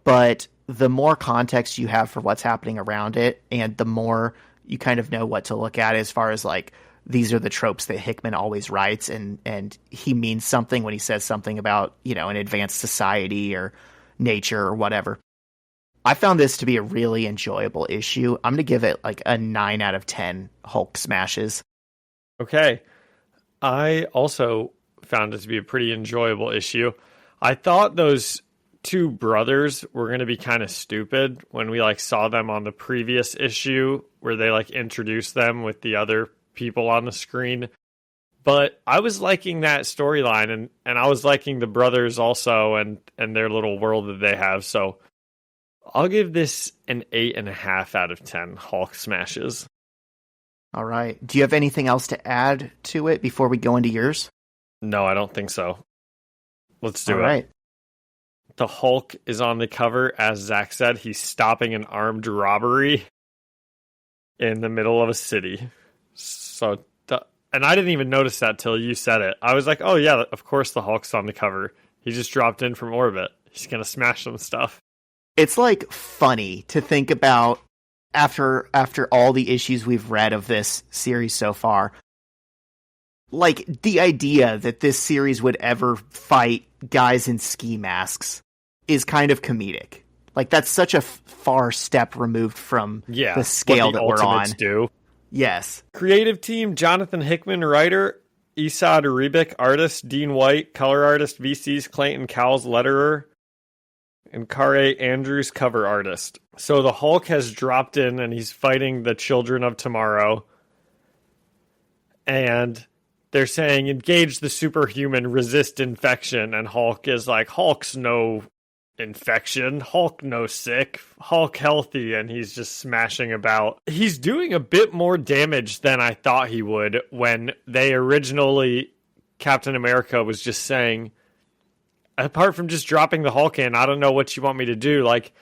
S1: But the more context you have for what's happening around it, and the more you kind of know what to look at as far as like, these are the tropes that Hickman always writes, and he means something when he says something about, an advanced society or nature or whatever. I found this to be a really enjoyable issue. I'm going to give it like a 9 out of 10 Hulk smashes.
S2: Okay. I also found it to be a pretty enjoyable issue. I thought those two brothers were going to be kind of stupid when we like saw them on the previous issue where they like introduced them with the other people on the screen. But I was liking that storyline, and I was liking the brothers also and their little world that they have. So I'll give this an 8.5 out of 10 Hulk smashes.
S1: All right. Do you have anything else to add to it before we go into yours?
S2: No, I don't think so. Let's do it.
S1: All right.
S2: The Hulk is on the cover. As Zach said, he's stopping an armed robbery in the middle of a city. So, and I didn't even notice that till you said it. I was like, oh yeah, of course the Hulk's on the cover. He just dropped in from orbit. He's going to smash some stuff.
S1: It's like funny to think about after all the issues we've read of this series so far. Like the idea that this series would ever fight guys in ski masks is kind of comedic. Like that's such a far step removed from the scale that we're on.
S2: Do.
S1: Yes.
S2: Creative team: Jonathan Hickman, writer; Esad Rebic, artist; Dean White, color artist; VC's Clayton Cowles, letterer; and Kare Andrews, cover artist. So the Hulk has dropped in and he's fighting the Children of Tomorrow. And they're saying, engage the superhuman, resist infection. And Hulk is like, Hulk's no infection. Hulk no sick. Hulk healthy. And he's just smashing about. He's doing a bit more damage than I thought he would when they originally, Captain America was just saying, apart from just dropping the Hulk in, I don't know what you want me to do. Like,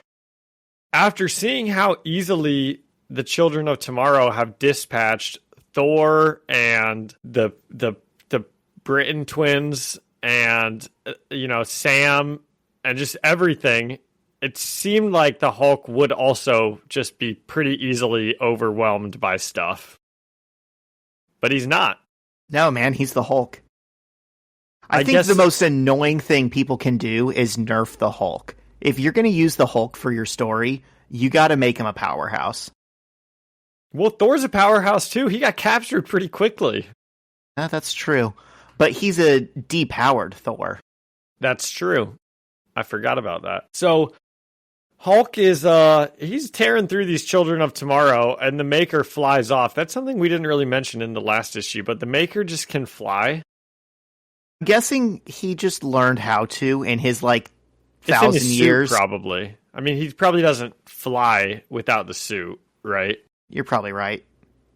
S2: after seeing how easily the Children of Tomorrow have dispatched Thor and the Britain twins and, Sam and just everything, it seemed like the Hulk would also just be pretty easily overwhelmed by stuff. But he's not.
S1: No, man, he's the Hulk. I think the most annoying thing people can do is nerf the Hulk. If you're going to use the Hulk for your story, you got to make him a powerhouse.
S2: Well, Thor's a powerhouse too. He got captured pretty quickly.
S1: That's true. But he's a depowered Thor.
S2: That's true. I forgot about that. So Hulk is he's tearing through these Children of Tomorrow, and the Maker flies off. That's something we didn't really mention in the last issue, but the Maker just can fly.
S1: I'm guessing he just learned how to in his 1,000
S2: in his
S1: years.
S2: Suit, probably. I mean, he probably doesn't fly without the suit, right?
S1: You're probably right.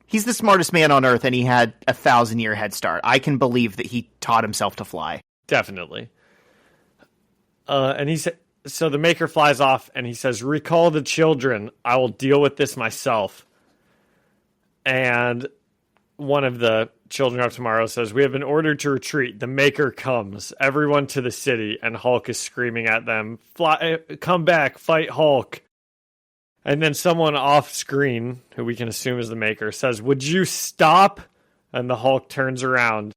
S1: He's the smartest man on Earth, and he had a 1,000-year head start. I can believe that he taught himself to fly.
S2: Definitely. And he said, so the Maker flies off, and he says, "Recall the children. I will deal with this myself." And one of the Children of Tomorrow says, "We have been ordered to retreat. The Maker comes. Everyone to the city." And Hulk is screaming at them, "Fly! Come back! Fight Hulk!" And then someone off screen, who we can assume is the Maker, says, "Would you stop?" And the Hulk turns around,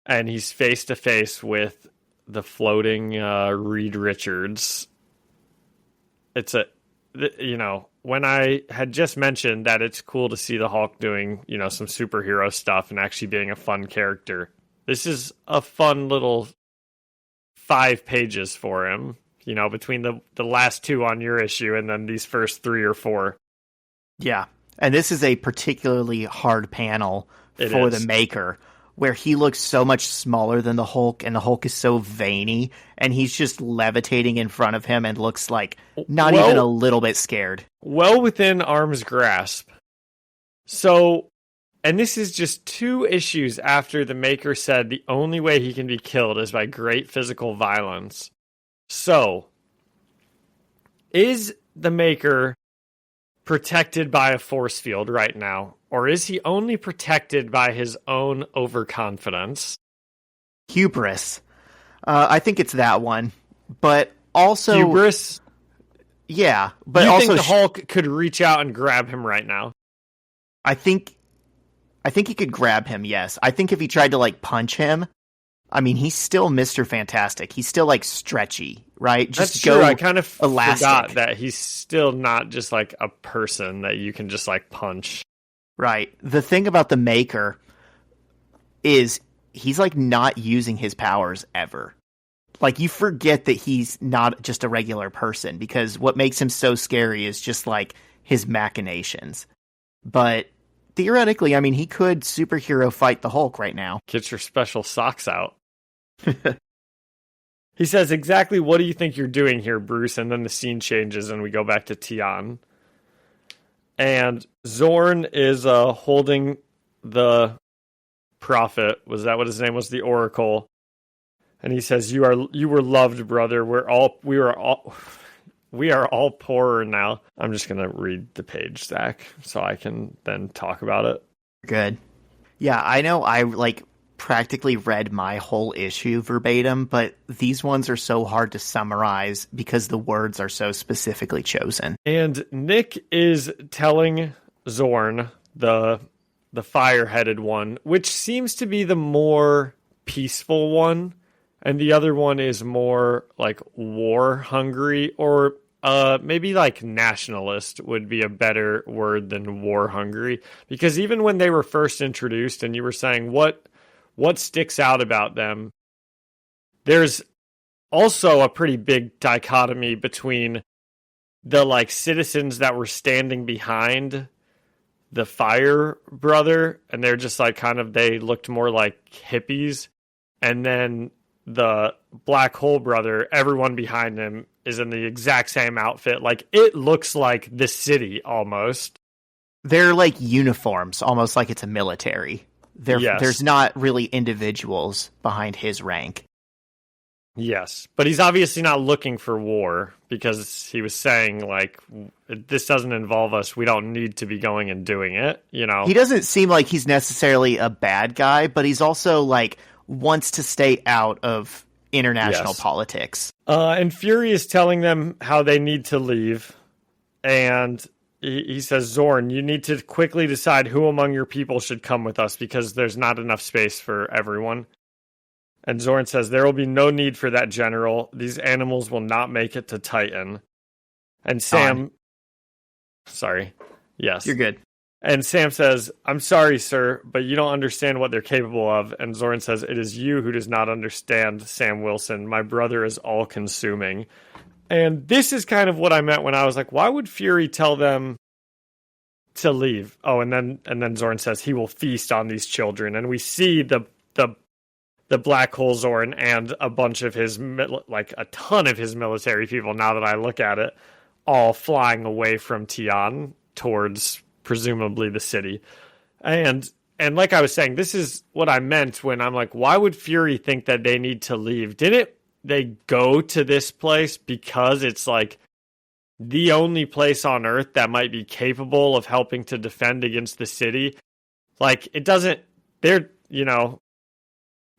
S2: and he's face to face with the floating Reed Richards. It's when I had just mentioned that it's cool to see the Hulk doing, some superhero stuff and actually being a fun character, this is a fun little 5 pages for him, between the last 2 on your issue and then these first 3 or 4.
S1: Yeah. And this is a particularly hard panel for the Maker, where he looks so much smaller than the Hulk, and the Hulk is so veiny, and he's just levitating in front of him and looks like not even a little bit scared.
S2: Well within arm's grasp. So, and this is just 2 issues after the Maker said the only way he can be killed is by great physical violence. So, is the Maker protected by a force field right now? Or is he only protected by his own overconfidence?
S1: Hubris. I think it's that one. But also...
S2: Hubris?
S1: Yeah. But
S2: you
S1: also
S2: think the Hulk could reach out and grab him right now?
S1: I think he could grab him, yes. I think if he tried to, punch him, I mean, he's still Mr. Fantastic. He's still like stretchy, right?
S2: Just That's true. I kind of forgot that he's still not just like a person that you can just like punch.
S1: Right. The thing about the Maker is he's like not using his powers ever. Like you forget that he's not just a regular person because what makes him so scary is just like his machinations. But theoretically, I mean, he could superhero fight the Hulk right now.
S2: Get your special socks out. He says, exactly what do you think you're doing here, Bruce? And then the scene changes and we go back to Tian. And Zorn is holding the prophet. Was that what his name was? The Oracle. And he says, you were loved, brother. We are all poorer now. I'm just going to read the page, Zach, so I can then talk about it.
S1: Good. Yeah, I know I practically read my whole issue verbatim, but these ones are so hard to summarize because the words are so specifically chosen.
S2: And Nick is telling Zorn, the fire-headed one, which seems to be the more peaceful one, and the other one is more like war-hungry, or maybe like nationalist would be a better word than war-hungry, because even when they were first introduced and you were saying what sticks out about them, there's also a pretty big dichotomy between the like citizens that were standing behind the fire brother, and they're just like they looked more like hippies, and then the black hole brother, everyone behind him is in the exact same outfit. Like it looks like the city almost.
S1: They're like uniforms, almost like it's a military.
S2: Yes.
S1: There's not really individuals behind his rank.
S2: Yes, but he's obviously not looking for war because he was saying, like, this doesn't involve us. We don't need to be going and doing it, you know?
S1: He doesn't seem like he's necessarily a bad guy, but he's also, like, wants to stay out of international politics.
S2: And Fury is telling them how they need to leave, and he says, Zorn, you need to quickly decide who among your people should come with us because there's not enough space for everyone. And Zorn says, there will be no need for that, General. These animals will not make it to Titan. And Sam... Sorry. Yes.
S1: You're good.
S2: And Sam says, I'm sorry, sir, but you don't understand what they're capable of. And Zorn says, it is you who does not understand, Sam Wilson. My brother is all-consuming. And this is kind of what I meant when I was like, why would Fury tell them to leave? Oh, and then Zorn says he will feast on these children. And we see the black hole Zorn and a bunch of his, like a ton of his military people, now that I look at it, all flying away from Tian towards presumably the city. And like I was saying, this is what I meant when I'm like, why would Fury think that they need to leave? Didn't they go to this place because it's like the only place on Earth that might be capable of helping to defend against the city? Like, it doesn't, they're, you know,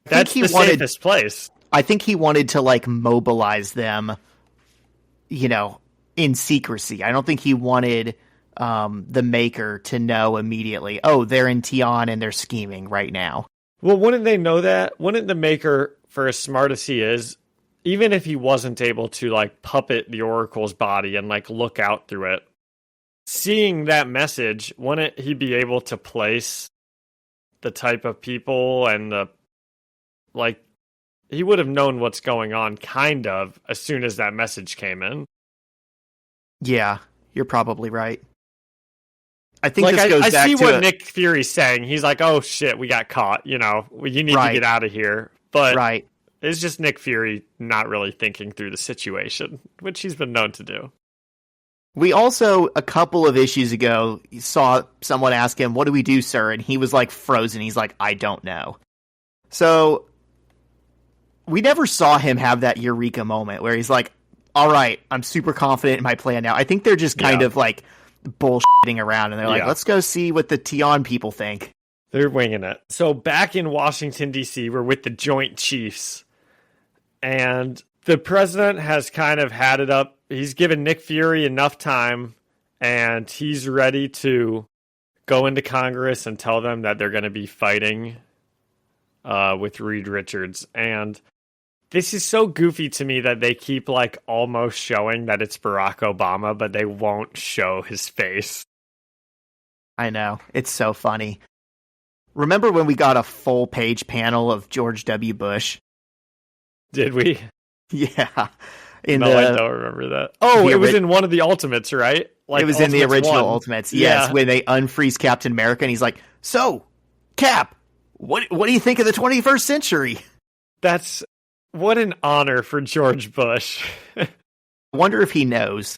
S2: that's the safest place.
S1: I think he wanted to, like, mobilize them, you know, in secrecy. I don't think he wanted the Maker to know immediately, oh, they're in Tian and they're scheming right now.
S2: Well, wouldn't they know that? Wouldn't the Maker, for as smart as he is, even if he wasn't able to, like, puppet the Oracle's body and, like, look out through it, seeing that message, wouldn't he be able to place the type of people and the, like, he would have known what's going on, kind of, as soon as that message came in.
S1: Yeah, you're probably right. I think
S2: like,
S1: this goes back to...
S2: I see what Nick Fury's saying. He's like, oh, shit, we got caught. You know, you need to get out of here. But it's just Nick Fury not really thinking through the situation, which he's been known to do.
S1: We also, a couple of issues ago, saw someone ask him, what do we do, sir? And he was, like, frozen. He's like, I don't know. So... we never saw him have that eureka moment where he's like, all right, I'm super confident in my plan now. I think they're just kind of like bullshitting around and they're like, let's go see what the Tian people think.
S2: They're winging it. So back in Washington, D.C., we're with the Joint Chiefs. And the president has kind of had it up. He's given Nick Fury enough time and he's ready to go into Congress and tell them that they're going to be fighting with Reed Richards. And this is so goofy to me that they keep like almost showing that it's Barack Obama, but they won't show his face.
S1: I know. It's so funny. Remember when we got a full page panel of George W. Bush?
S2: Did we?
S1: Yeah.
S2: I don't remember that. Oh, it was in one of the Ultimates, right?
S1: Like, it was Ultimates in the original 1. Ultimates. Yes, yeah. When they unfreeze Captain America, and he's like, "So, Cap, what do you think of the 21st century?"
S2: What an honor for George Bush.
S1: I wonder if he knows.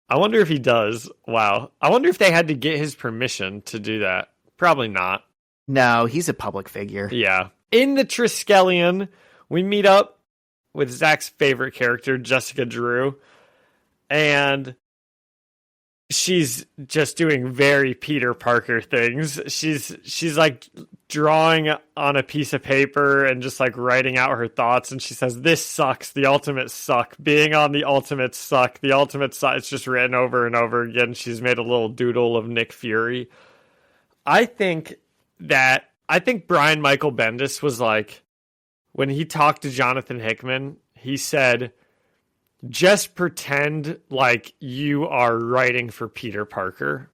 S2: I wonder if he does. Wow. I wonder if they had to get his permission to do that. Probably not.
S1: No, he's a public figure.
S2: Yeah. In the Triskelion, we meet up with Zach's favorite character, Jessica Drew, and she's just doing very Peter Parker things. She's like drawing on a piece of paper and just like writing out her thoughts, and she says, "This sucks. The Ultimates suck. Being on the Ultimates suck. The Ultimates suck." It's just written over and over again. She's made a little doodle of Nick Fury. I think Brian Michael Bendis was like, when he talked to Jonathan Hickman, he said, just pretend like you are writing for Peter Parker.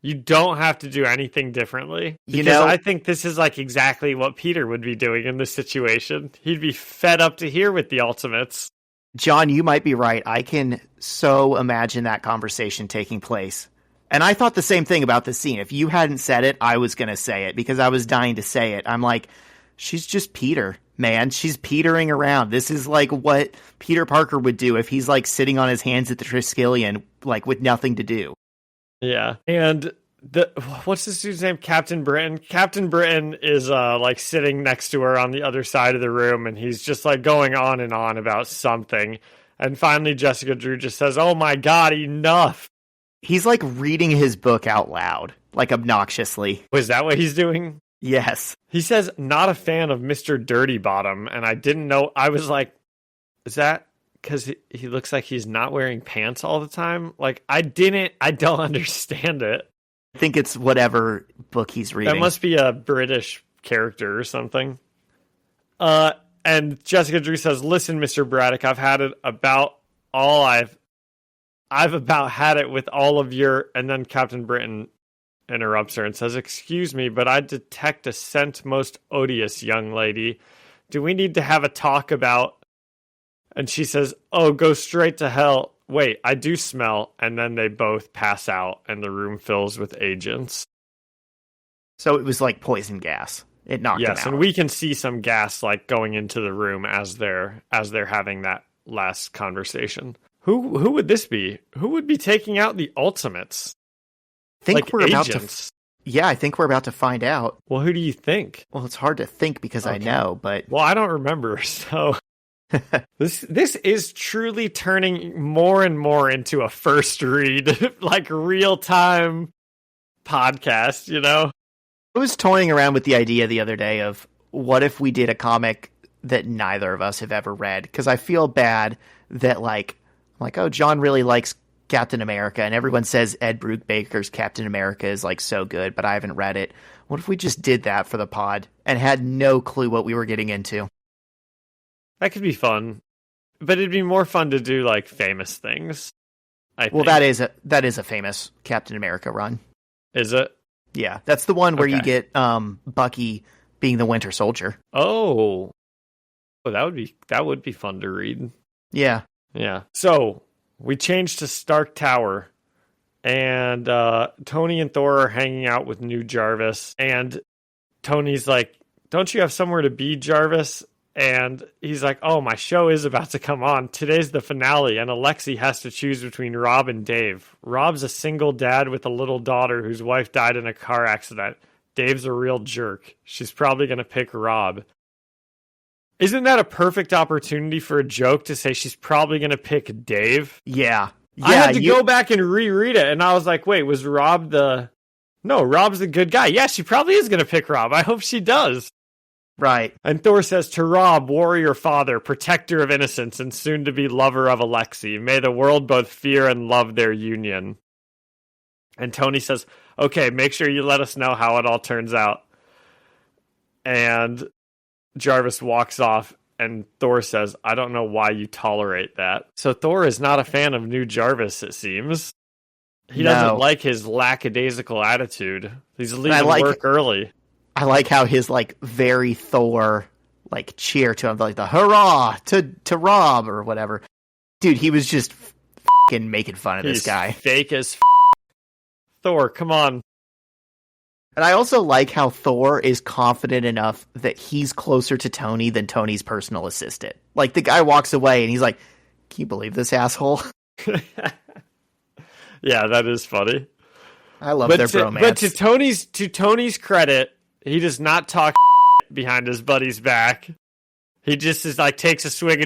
S2: You don't have to do anything differently. Because I think this is like exactly what Peter would be doing in this situation. He'd be fed up to here with the Ultimates.
S1: John, you might be right. I can so imagine that conversation taking place. And I thought the same thing about the scene. If you hadn't said it, I was going to say it because I was dying to say it. I'm like, she's just Peter, man. She's petering around. This is like what Peter Parker would do if he's like sitting on his hands at the Triskelion, like with nothing to do.
S2: Yeah. And what's this dude's name? Captain Britain. Captain Britain is like sitting next to her on the other side of the room, and he's just like going on and on about something. And finally, Jessica Drew just says, "Oh my God, enough."
S1: He's like reading his book out loud, like obnoxiously.
S2: Was that what he's doing?
S1: Yes.
S2: He says, "Not a fan of Mr. Dirty Bottom." And I didn't know. I was like, is that because he looks like he's not wearing pants all the time? Like, I don't understand it.
S1: I think it's whatever book he's reading.
S2: That must be a British character or something. And Jessica Drew says, "Listen, Mr. Braddock, I've had it about all I've about had it with all of your..." And then Captain Britain interrupts her and says, "Excuse me, but I detect a scent most odious, young lady. Do we need to have a talk about..." And she says, "Oh, go straight to hell. Wait, I do smell." And then they both pass out and the room fills with agents.
S1: So it was like poison gas. It knocked them out.
S2: Yes, and we can see some gas like going into the room as they're having that last conversation. Who would this be? Who would be taking out the Ultimates?
S1: I think
S2: like
S1: we're
S2: agents.
S1: I think we're about to find out.
S2: Well, who do you think?
S1: Well, it's hard to think because I know, but...
S2: Well, I don't remember, so... This is truly turning more and more into a first read, like real-time podcast, you know?
S1: I was toying around with the idea the other day of what if we did a comic that neither of us have ever read? Because I feel bad that, like, oh, John really likes Captain America, and everyone says Ed Brubaker's Captain America is like so good, but I haven't read it. What if we just did that for the pod and had no clue what we were getting into?
S2: That could be fun, but it'd be more fun to do like famous things.
S1: Well, that is a famous Captain America run.
S2: Is it?
S1: Yeah, that's the one where you get Bucky being the Winter Soldier.
S2: Oh, that would be fun to read.
S1: Yeah.
S2: Yeah. So we changed to Stark Tower, and Tony and Thor are hanging out with New Jarvis, and Tony's like, "Don't you have somewhere to be, Jarvis?" And he's like, "Oh, my show is about to come on. Today's the finale, and Alexi has to choose between Rob and Dave. Rob's a single dad with a little daughter whose wife died in a car accident. Dave's a real jerk. She's probably going to pick Rob." Isn't that a perfect opportunity for a joke to say she's probably going to pick Dave?
S1: Yeah.
S2: I had to go back and reread it, and I was like, wait, was Rob No, Rob's the good guy. Yeah, she probably is going to pick Rob. I hope she does.
S1: Right.
S2: And Thor says, "To Rob, warrior father, protector of innocence, and soon-to-be lover of Alexi, may the world both fear and love their union." And Tony says, "Okay, make sure you let us know how it all turns out." And Jarvis walks off, and Thor says, I don't know why you tolerate that. So Thor is not a fan of new Jarvis, it seems. He doesn't like his lackadaisical attitude. He's leaving work early.
S1: I like how his, like, very Thor, like, cheer to him, like the hurrah to Rob or whatever. Dude, he was just fucking making fun of this guy.
S2: Fake as Thor, come on.
S1: And I also like how Thor is confident enough that he's closer to Tony than Tony's personal assistant. Like, the guy walks away and he's like, can you believe this asshole?
S2: Yeah, that is funny.
S1: I love their bromance.
S2: But to Tony's credit, he does not talk behind his buddy's back. He just is like takes a swig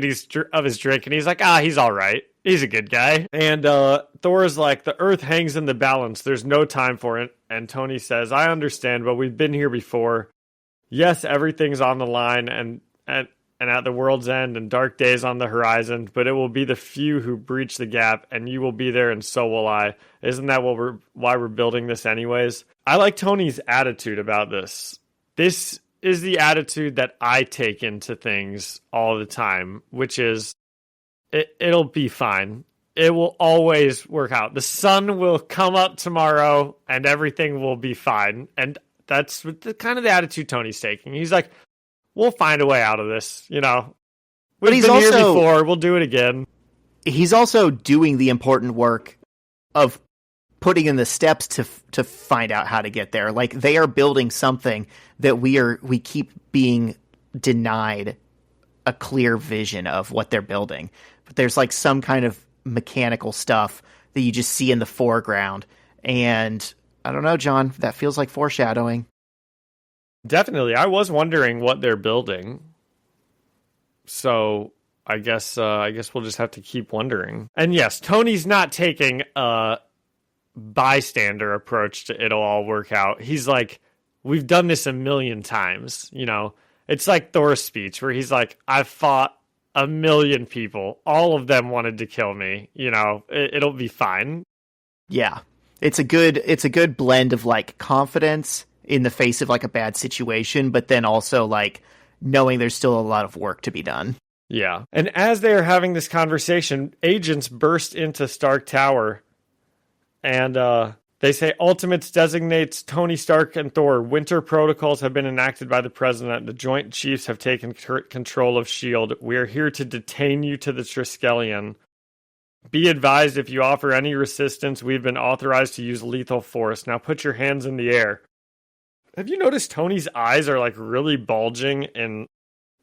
S2: of his drink and he's like, he's all right. He's a good guy. And Thor is like, the earth hangs in the balance. There's no time for it. And Tony says, I understand, but we've been here before. Yes, everything's on the line and at the world's end and dark days on the horizon, but it will be the few who breach the gap, and you will be there and so will I. Isn't that why we're building this anyways? I like Tony's attitude about this. This is the attitude that I take into things all the time, which is it'll be fine. It will always work out. The sun will come up tomorrow and everything will be fine. And that's kind of the attitude Tony's taking. He's like, we'll find a way out of this, you know. We've been here before, we'll do it again.
S1: He's also doing the important work of putting in the steps to find out how to get there. Like, they are building something that we keep being denied a clear vision of what they're building. But there's like some kind of mechanical stuff that you just see in the foreground. And I don't know, John, that feels like foreshadowing.
S2: Definitely. I was wondering what they're building. So I guess we'll just have to keep wondering. And yes, Tony's not taking a bystander approach to it'll all work out. He's like, we've done this a million times, you know. It's like Thor's speech where he's like, I've fought a million people. All of them wanted to kill me. You know, it'll be fine.
S1: Yeah. It's a good blend of like confidence in the face of like a bad situation, but then also like knowing there's still a lot of work to be done.
S2: Yeah. And as they are having this conversation, agents burst into Stark Tower and they say Ultimates designates Tony Stark and Thor. Winter protocols have been enacted by the president. The Joint Chiefs have taken control of S.H.I.E.L.D. We are here to detain you to the Triskelion. Be advised, if you offer any resistance, we've been authorized to use lethal force. Now put your hands in the air. Have you noticed Tony's eyes are like really bulging in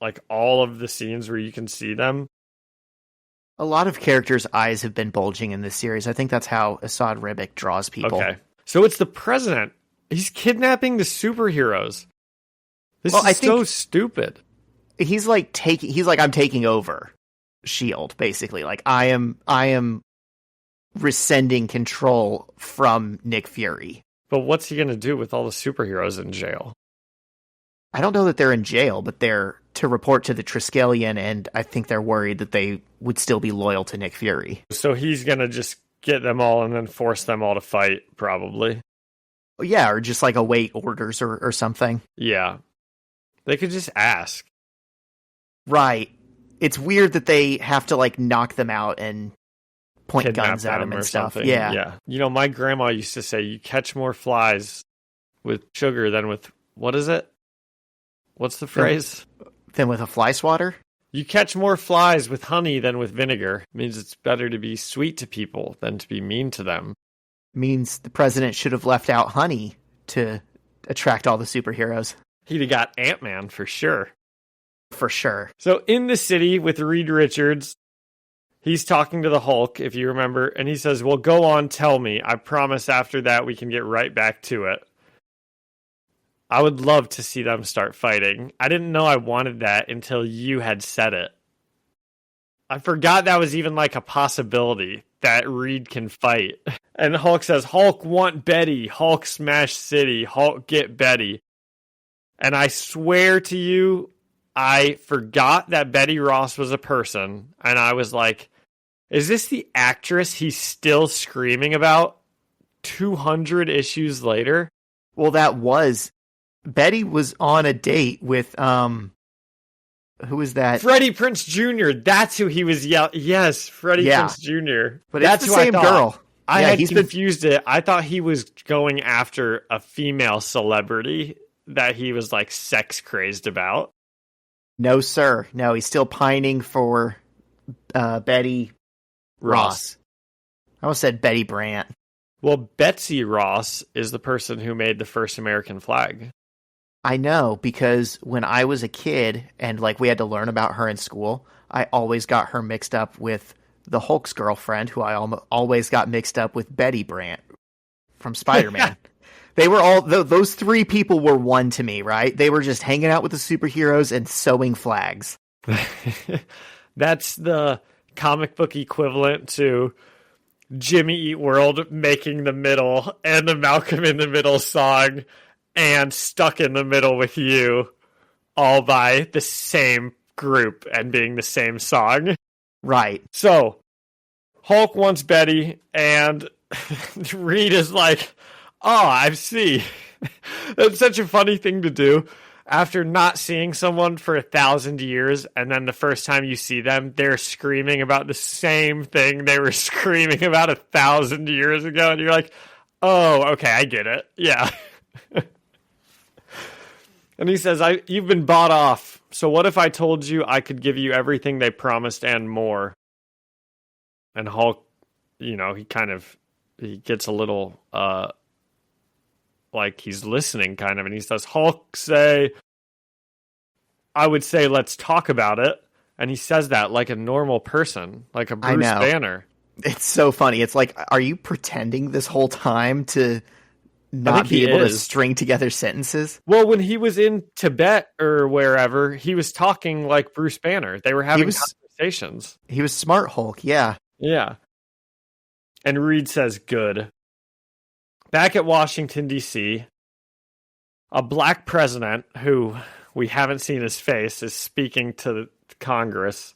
S2: like all of the scenes where you can see them?
S1: A lot of characters' eyes have been bulging in this series. I think that's how Assad Ribic draws people.
S2: Okay. So it's the president. He's kidnapping the superheroes. This is so stupid.
S1: He's like I'm taking over S.H.I.E.L.D. basically. Like I am rescinding control from Nick Fury.
S2: But what's he going to do with all the superheroes in jail?
S1: I don't know that they're in jail, but they're to report to the Triskelion, and I think they're worried that they would still be loyal to Nick Fury.
S2: So he's going to just get them all and then force them all to fight, probably.
S1: Yeah, or just like await orders or something.
S2: Yeah. They could just ask.
S1: Right. It's weird that they have to like knock them out and point guns at them and stuff.
S2: Something. Yeah. You know, my grandma used to say you catch more flies with sugar than with, what is it? What's the phrase?
S1: Than with a fly swatter?
S2: You catch more flies with honey than with vinegar. It means it's better to be sweet to people than to be mean to them.
S1: Means the president should have left out honey to attract all the superheroes.
S2: He'd have got Ant-Man for sure.
S1: For sure.
S2: So in the city with Reed Richards, he's talking to the Hulk, if you remember, and he says, well, go on, tell me. I promise after that we can get right back to it. I would love to see them start fighting. I didn't know I wanted that until you had said it. I forgot that was even like a possibility that Reed can fight. And Hulk says, Hulk want Betty. Hulk smash city. Hulk get Betty. And I swear to you, I forgot that Betty Ross was a person. And I was like, is this the actress he's still screaming about 200 issues later?
S1: Well, that was Betty was on a date with who was that?
S2: Freddie Prinze Jr. That's who he was yelling. Yes, Freddie Prinze Jr.
S1: But
S2: that's
S1: it's the same girl.
S2: I had confused it. I thought he was going after a female celebrity that he was like sex crazed about.
S1: No, sir. No, he's still pining for Betty Ross. I almost said Betty Brant.
S2: Well, Betsy Ross is the person who made the first American flag.
S1: I know, because when I was a kid and like we had to learn about her in school, I always got her mixed up with the Hulk's girlfriend, who I always got mixed up with Betty Brant from Spider-Man. They were all, those three people were one to me, right? They were just hanging out with the superheroes and sewing flags.
S2: That's the comic book equivalent to Jimmy Eat World making the middle and the Malcolm in the Middle song and Stuck in the Middle with You all by the same group and being the same song.
S1: Right.
S2: So Hulk wants Betty and Reed is like, oh, I see. That's such a funny thing to do. After not seeing someone for 1,000 years, and then the first time you see them, they're screaming about the same thing they were screaming about 1,000 years ago, and you're like, oh, okay, I get it. Yeah. And he says, you've been bought off, so what if I told you I could give you everything they promised and more? And Hulk, he gets a little... like he's listening kind of, and he says, Hulk, I would say let's talk about it. And he says that like a normal person, like a Bruce Banner.
S1: It's so funny. It's like, are you pretending this whole time to not be able to string together sentences?
S2: Well, when he was in Tibet or wherever, he was talking like Bruce Banner. They were having conversations.
S1: He was smart Hulk, yeah.
S2: Yeah. And Reed says, good. Back at Washington, D.C., a black president, who we haven't seen his face, is speaking to Congress.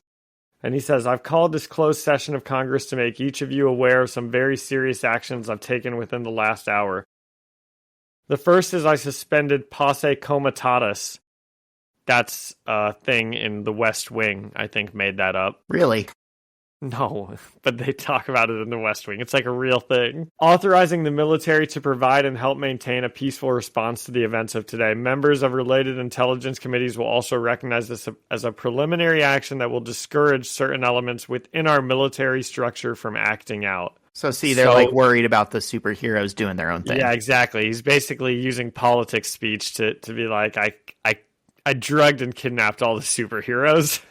S2: And he says, I've called this closed session of Congress to make each of you aware of some very serious actions I've taken within the last hour. The first is I suspended posse comitatus. That's a thing in the West Wing, I think, made that up.
S1: Really?
S2: No, but they talk about it in the West Wing. It's like a real thing. Authorizing the military to provide and help maintain a peaceful response to the events of today. Members of related intelligence committees will also recognize this as a preliminary action that will discourage certain elements within our military structure from acting out.
S1: So they're like worried about the superheroes doing their own thing.
S2: Yeah, exactly. He's basically using politics speech to be like, I drugged and kidnapped all the superheroes.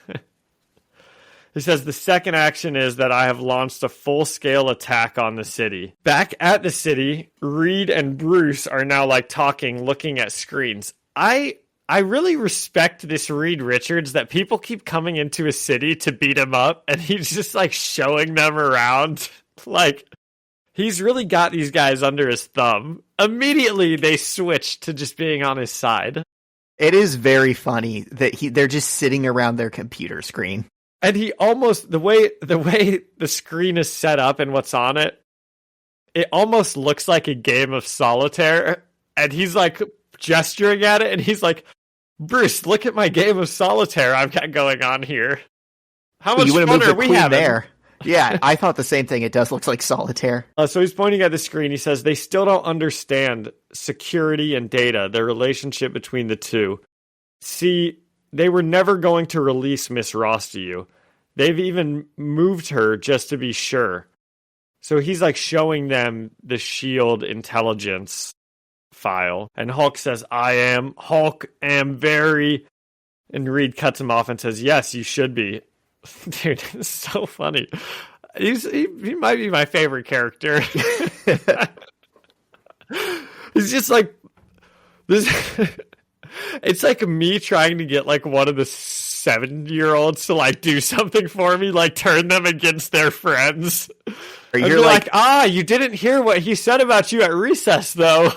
S2: He says the second action is that I have launched a full-scale attack on the city. Back at the city, Reed and Bruce are now like talking, looking at screens. I really respect this Reed Richards that people keep coming into his city to beat him up, and he's just like showing them around. Like, he's really got these guys under his thumb. Immediately, they switch to just being on his side.
S1: It is very funny that they're just sitting around their computer screen.
S2: And he almost, the way the screen is set up and what's on it, it almost looks like a game of solitaire. And he's like gesturing at it, and he's like, Bruce, look at my game of solitaire I've got going on here. How much fun are we having? There.
S1: Yeah, I thought the same thing. It does look like solitaire.
S2: So he's pointing at the screen. He says, they still don't understand security and data, the relationship between the two. See, they were never going to release Miss Ross to you. They've even moved her just to be sure. So he's like showing them the S.H.I.E.L.D. intelligence file. And Hulk says, Hulk am very... And Reed cuts him off and says, yes, you should be. Dude, it's so funny. He might be my favorite character. He's just like... this. It's like me trying to get like one of the 7-year-olds to like do something for me, like turn them against their friends.
S1: Or you're like,
S2: you didn't hear what he said about you at recess, though.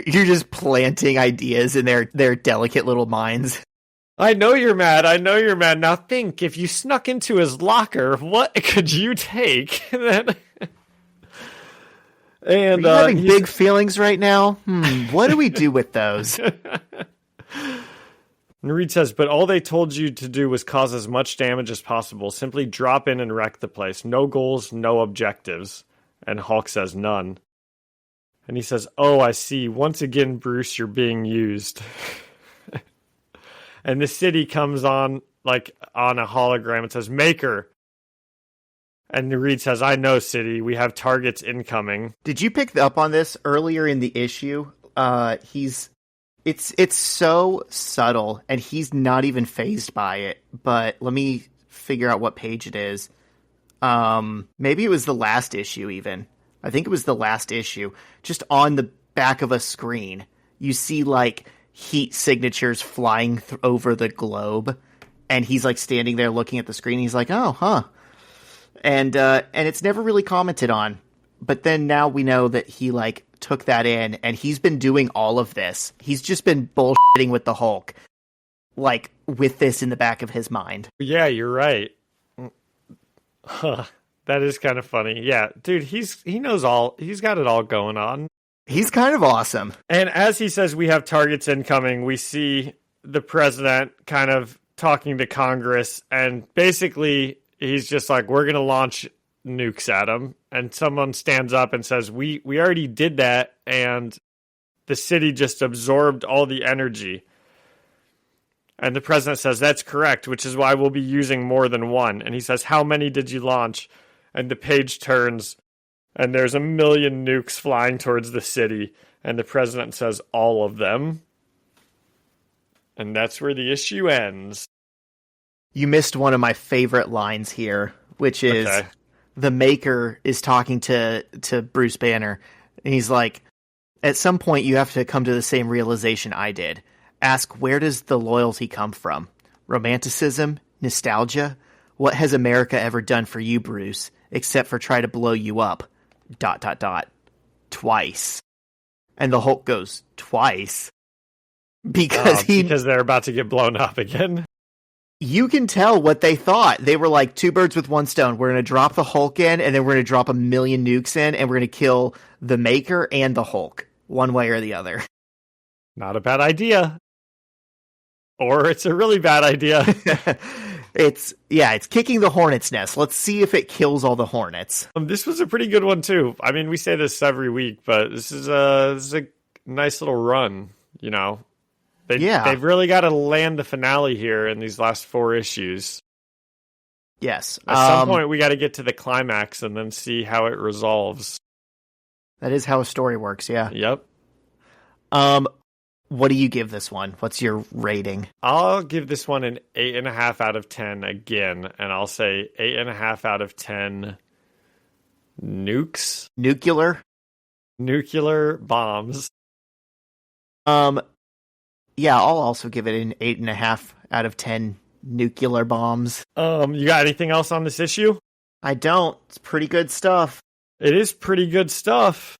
S1: You're just planting ideas in their delicate little minds.
S2: I know you're mad. Now think, if you snuck into his locker, what could you take? And
S1: are you having big feelings right now? What do we do with those?
S2: And Reed says, but all they told you to do was cause as much damage as possible. Simply drop in and wreck the place. No goals, no objectives. And Hulk says, none. And he says, oh, I see. Once again, Bruce, you're being used. And the city comes on, like, on a hologram. It says, Maker. And Reed says, I know, city. We have targets incoming.
S1: Did you pick up on this earlier in the issue? It's so subtle, and he's not even fazed by it. But let me figure out what page it is. Maybe it was the last issue, even. I think it was the last issue. Just on the back of a screen, you see, like, heat signatures flying over the globe, and he's, like, standing there looking at the screen. He's like, oh, huh. And it's never really commented on. But then now we know that he, like, took that in, and he's been doing all of this. He's just been bullshitting with the Hulk, like, with this in the back of his mind.
S2: Yeah, you're right. Huh. That is kind of funny. Yeah, dude, he knows all. He's got it all going on.
S1: He's kind of awesome.
S2: And as he says we have targets incoming, we see the president kind of talking to Congress, and basically he's just like, we're going to launch nukes at them. And someone stands up and says, we already did that, and the city just absorbed all the energy. And the president says, that's correct, which is why we'll be using more than one. And he says, how many did you launch? And the page turns, and there's 1 million nukes flying towards the city. And the president says, all of them. And that's where the issue ends.
S1: You missed one of my favorite lines here, which is... Okay. The Maker is talking to Bruce Banner, and he's like, at some point you have to come to the same realization I did. Ask, where does the loyalty come from? Romanticism? Nostalgia? What has America ever done for you, Bruce, except for try to blow you up? ... Twice. And the Hulk goes, twice? Because
S2: they're about to get blown up again.
S1: You can tell what they thought. They were like, 2 birds with 1 stone. We're going to drop the Hulk in, and then we're going to drop 1 million nukes in, and we're going to kill the Maker and the Hulk, one way or the other.
S2: Not a bad idea. Or it's a really bad idea.
S1: It's kicking the hornet's nest. Let's see if it kills all the hornets.
S2: This was a pretty good one, too. I mean, we say this every week, but this is a nice little run, you know. They've really got to land the finale here in these last 4 issues.
S1: Yes.
S2: At some point, we got to get to the climax and then see how it resolves.
S1: That is how a story works, yeah.
S2: Yep.
S1: What do you give this one? What's your rating?
S2: I'll give this one an 8.5 out of 10 again, and I'll say 8.5 out of 10 nukes. Nuclear bombs.
S1: Yeah, I'll also give it an 8.5 out of 10 nuclear bombs.
S2: You got anything else on this issue?
S1: I don't. It's pretty good stuff.
S2: It is pretty good stuff.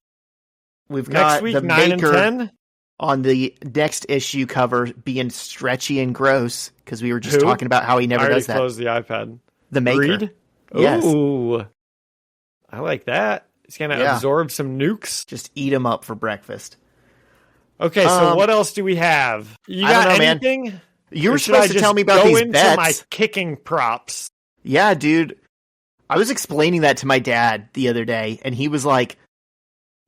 S1: We've got
S2: next week,
S1: the
S2: 9
S1: Maker
S2: and 10
S1: on the next issue cover being stretchy and gross because we were just talking about how he never does that.
S2: I already closed the iPad.
S1: The Maker.
S2: Reed?
S1: Yes.
S2: Ooh. I like that. He's going to absorb some nukes.
S1: Just eat them up for breakfast.
S2: Okay, so what else do we have? You got anything?
S1: Man. You were supposed to tell me about these bets.
S2: Go into my kicking props.
S1: Yeah, dude. I was explaining that to my dad the other day, and he was like,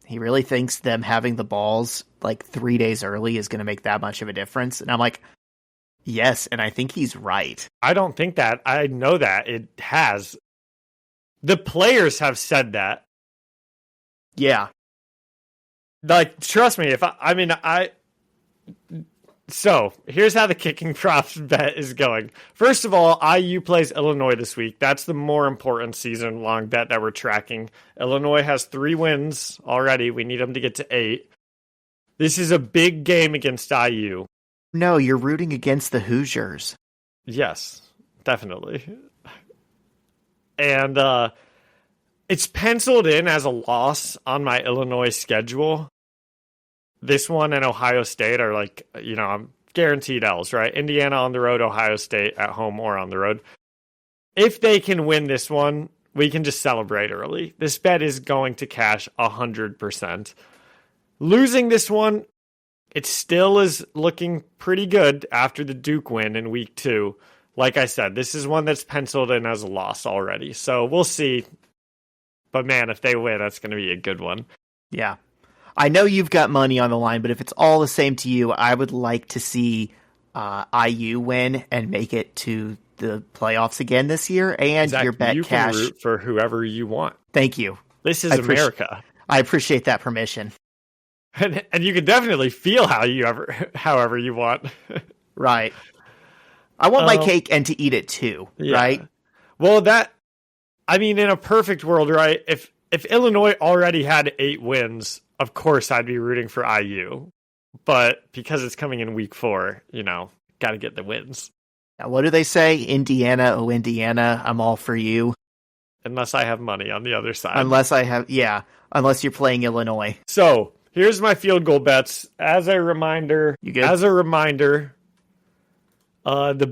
S1: he really thinks them having the balls like 3 days early is going to make that much of a difference. And I'm like, yes, and I think he's right.
S2: I don't think that. I know that. It has. The players have said that.
S1: Yeah.
S2: Like, trust me, so here's how the kicking props bet is going. First of all, IU plays Illinois this week. That's the more important season-long bet that we're tracking. Illinois has 3 wins already. We need them to get to 8. This is a big game against IU.
S1: No, you're rooting against the Hoosiers.
S2: Yes, definitely. And it's penciled in as a loss on my Illinois schedule. This one and Ohio State are like, you know, I'm guaranteed L's, right? Indiana on the road, Ohio State at home or on the road. If they can win this one, we can just celebrate early. This bet is going to cash 100%. Losing this one, it still is looking pretty good after the Duke win in week 2. Like I said, this is one that's penciled in as a loss already. So we'll see. But man, if they win, that's going to be a good one.
S1: Yeah. I know you've got money on the line, but if it's all the same to you, I would like to see IU win and make it to the playoffs again this year. And
S2: Zach,
S1: your bet
S2: you
S1: cash.
S2: can root for whoever you want.
S1: Thank you.
S2: This is America.
S1: I appreciate that permission.
S2: And you can definitely feel however you want.
S1: Right. I want my cake and to eat it too, right?
S2: Well, in a perfect world, right? If Illinois already had 8 wins, of course I'd be rooting for IU. But because it's coming in week 4, got to get the wins.
S1: Now, what do they say? Indiana, oh Indiana, I'm all for you.
S2: Unless I have money on the other side.
S1: Unless you're playing Illinois.
S2: So, here's my field goal bets. As a reminder, the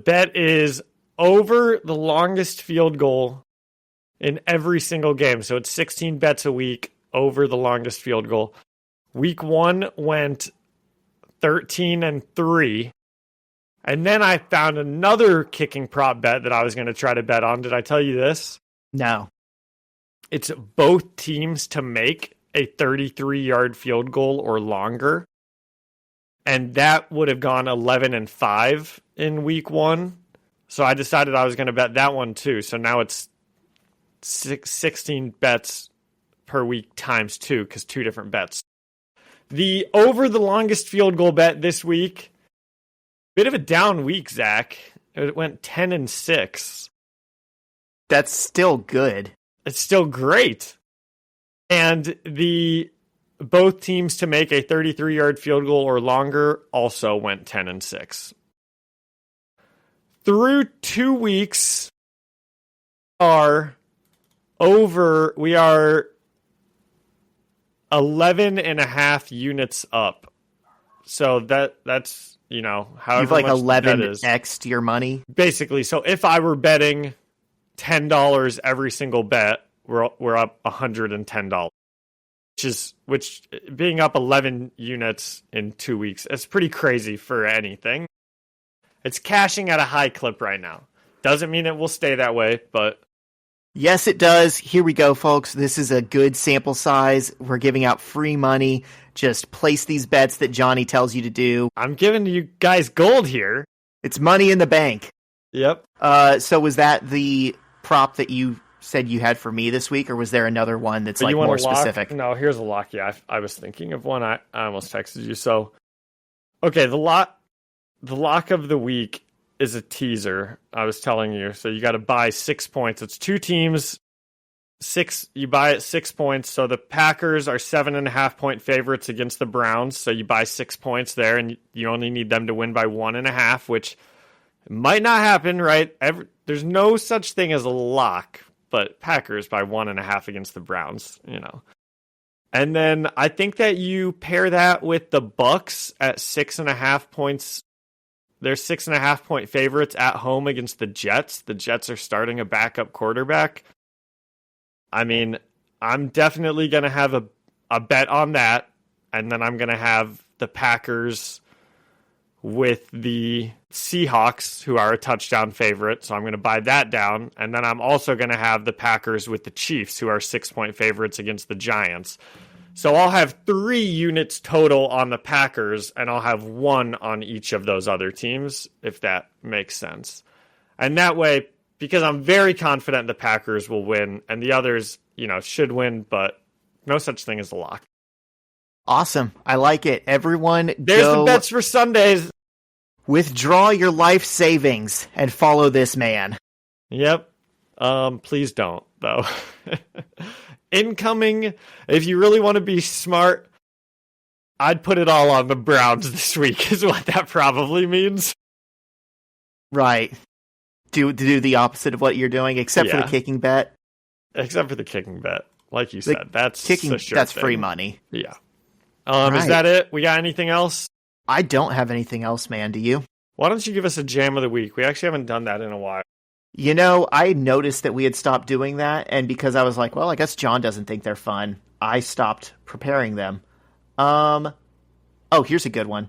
S2: bet is over the longest field goal in every single game. So it's 16 bets a week over the longest field goal. Week 1 went 13-3. And then I found another kicking prop bet that I was going to try to bet on. Did I tell you this?
S1: No.
S2: It's both teams to make a 33-yard field goal or longer. And that would have gone 11-5 in week 1. So I decided I was going to bet that one too. So now it's 16 bets per week times 2 because 2 different bets. The over the longest field goal bet this week, bit of a down week, Zach. It went 10-6.
S1: That's still good.
S2: It's still great. And both teams to make a 33-yard field goal or longer also went 10-6. Through 2 weeks, we are 11.5 units up. So that's, however
S1: you've like
S2: much
S1: 11x'd your money.
S2: Basically, so if I were betting $10 every single bet, we're up $110. Which being up 11 units in 2 weeks, it's pretty crazy for anything. It's cashing at a high clip right now. Doesn't mean it will stay that way, but
S1: yes, it does. Here we go, folks. This is a good sample size. We're giving out free money. Just place these bets that Johnny tells you to do.
S2: I'm giving you guys gold here.
S1: It's money in the bank.
S2: Yep.
S1: So was that the prop that you said you had for me this week, or was there another one that's like more specific?
S2: No, here's a lock. Yeah, I was thinking of one. I almost texted you. So, okay, the lock of the week is a teaser. I was telling you. So you got to buy 6 points. It's 2 teams. 6. You buy at 6 points. So the Packers are 7.5 point favorites against the Browns. So you buy 6 points there, and you only need them to win by 1.5, which might not happen, right? There's no such thing as a lock, but Packers by 1.5 against the Browns, And then I think that you pair that with the Bucks at 6.5 points. They're 6.5 point favorites at home against the Jets. The Jets are starting a backup quarterback. I mean, I'm definitely going to have a bet on that. And then I'm going to have the Packers with the Seahawks, who are a touchdown favorite. So I'm going to buy that down. And then I'm also going to have the Packers with the Chiefs, who are 6 point favorites against the Giants. So I'll have 3 units total on the Packers, and I'll have 1 on each of those other teams, if that makes sense. And that way, because I'm very confident the Packers will win, and the others, should win, but no such thing as a lock.
S1: Awesome. I like it. Everyone,
S2: there's the bets for Sundays.
S1: Withdraw your life savings and follow this man.
S2: Yep. Please don't, though. Incoming, if you really want to be smart, I'd put it all on the Browns this week, is what that probably means.
S1: Right. Do the opposite of what you're doing, except for the kicking bet.
S2: Except for the kicking bet. Like you said, that's
S1: kicking.
S2: A sure
S1: that's
S2: thing.
S1: Free money.
S2: Yeah.
S1: Right.
S2: Is that it? We got anything else?
S1: I don't have anything else, man. Do you?
S2: Why don't you give us a jam of the week? We actually haven't done that in a while.
S1: You know, I noticed that we had stopped doing that, and because I was like, well, I guess John doesn't think they're fun, I stopped preparing them. Oh, here's a good one.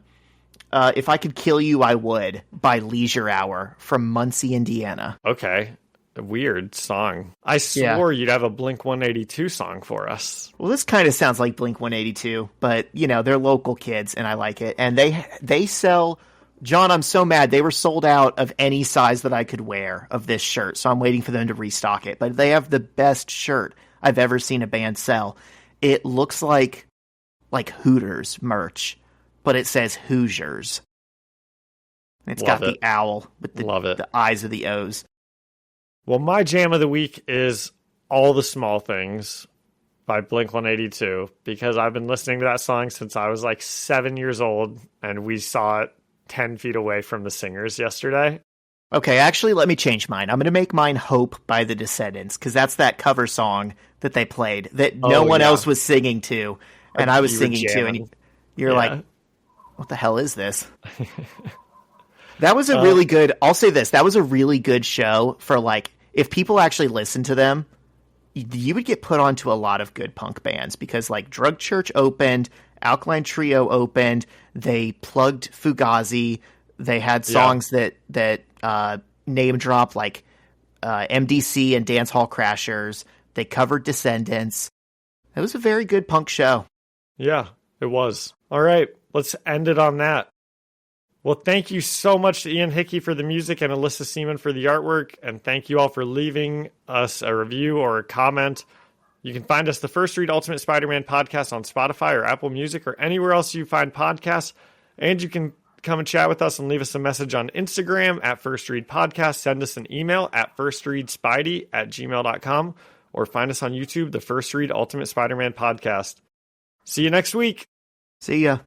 S1: If I Could Kill You, I Would, by Leisure Hour from Muncie, Indiana.
S2: Okay. A weird song. I swore you'd have a Blink-182 song for us.
S1: Well, this kind of sounds like Blink-182, but, you know, they're local kids, and I like it. And they sell... John, I'm so mad. They were sold out of any size that I could wear of this shirt, so I'm waiting for them to restock it. But they have the best shirt I've ever seen a band sell. It looks like Hooters merch, but it says Hoosiers. It's got the owl with the eyes of the O's.
S2: Well, my jam of the week is All the Small Things by Blink-182, because I've been listening to that song since I was like 7 years old, and we saw it 10 feet away from the singers yesterday.
S1: Okay, actually, let me change mine. I'm going to make mine Hope by the Descendants, because that's that cover song that they played that no one else was singing to, and I was singing to, and you're like, what the hell is this? That was a really good, I'll say this, that was a really good show for, like, if people actually listen to them, you would get put onto a lot of good punk bands, because, like, Drug Church opened, Alkaline Trio opened, they plugged Fugazi, they had songs that name drop, like MDC and Dance Hall Crashers, they covered Descendants. It was a very good punk show.
S2: Yeah, it was. All right, let's end it on that. Well, thank you so much to Ian Hickey for the music and Alyssa Seaman for the artwork, and thank you all for leaving us a review or a comment. You can find us, the First Read Ultimate Spider-Man podcast, on Spotify or Apple Music or anywhere else you find podcasts. And you can come and chat with us and leave us a message on Instagram at First Read Podcast. Send us an email at firstreadspidey@gmail.com, or find us on YouTube, the First Read Ultimate Spider-Man podcast. See you next week.
S1: See ya.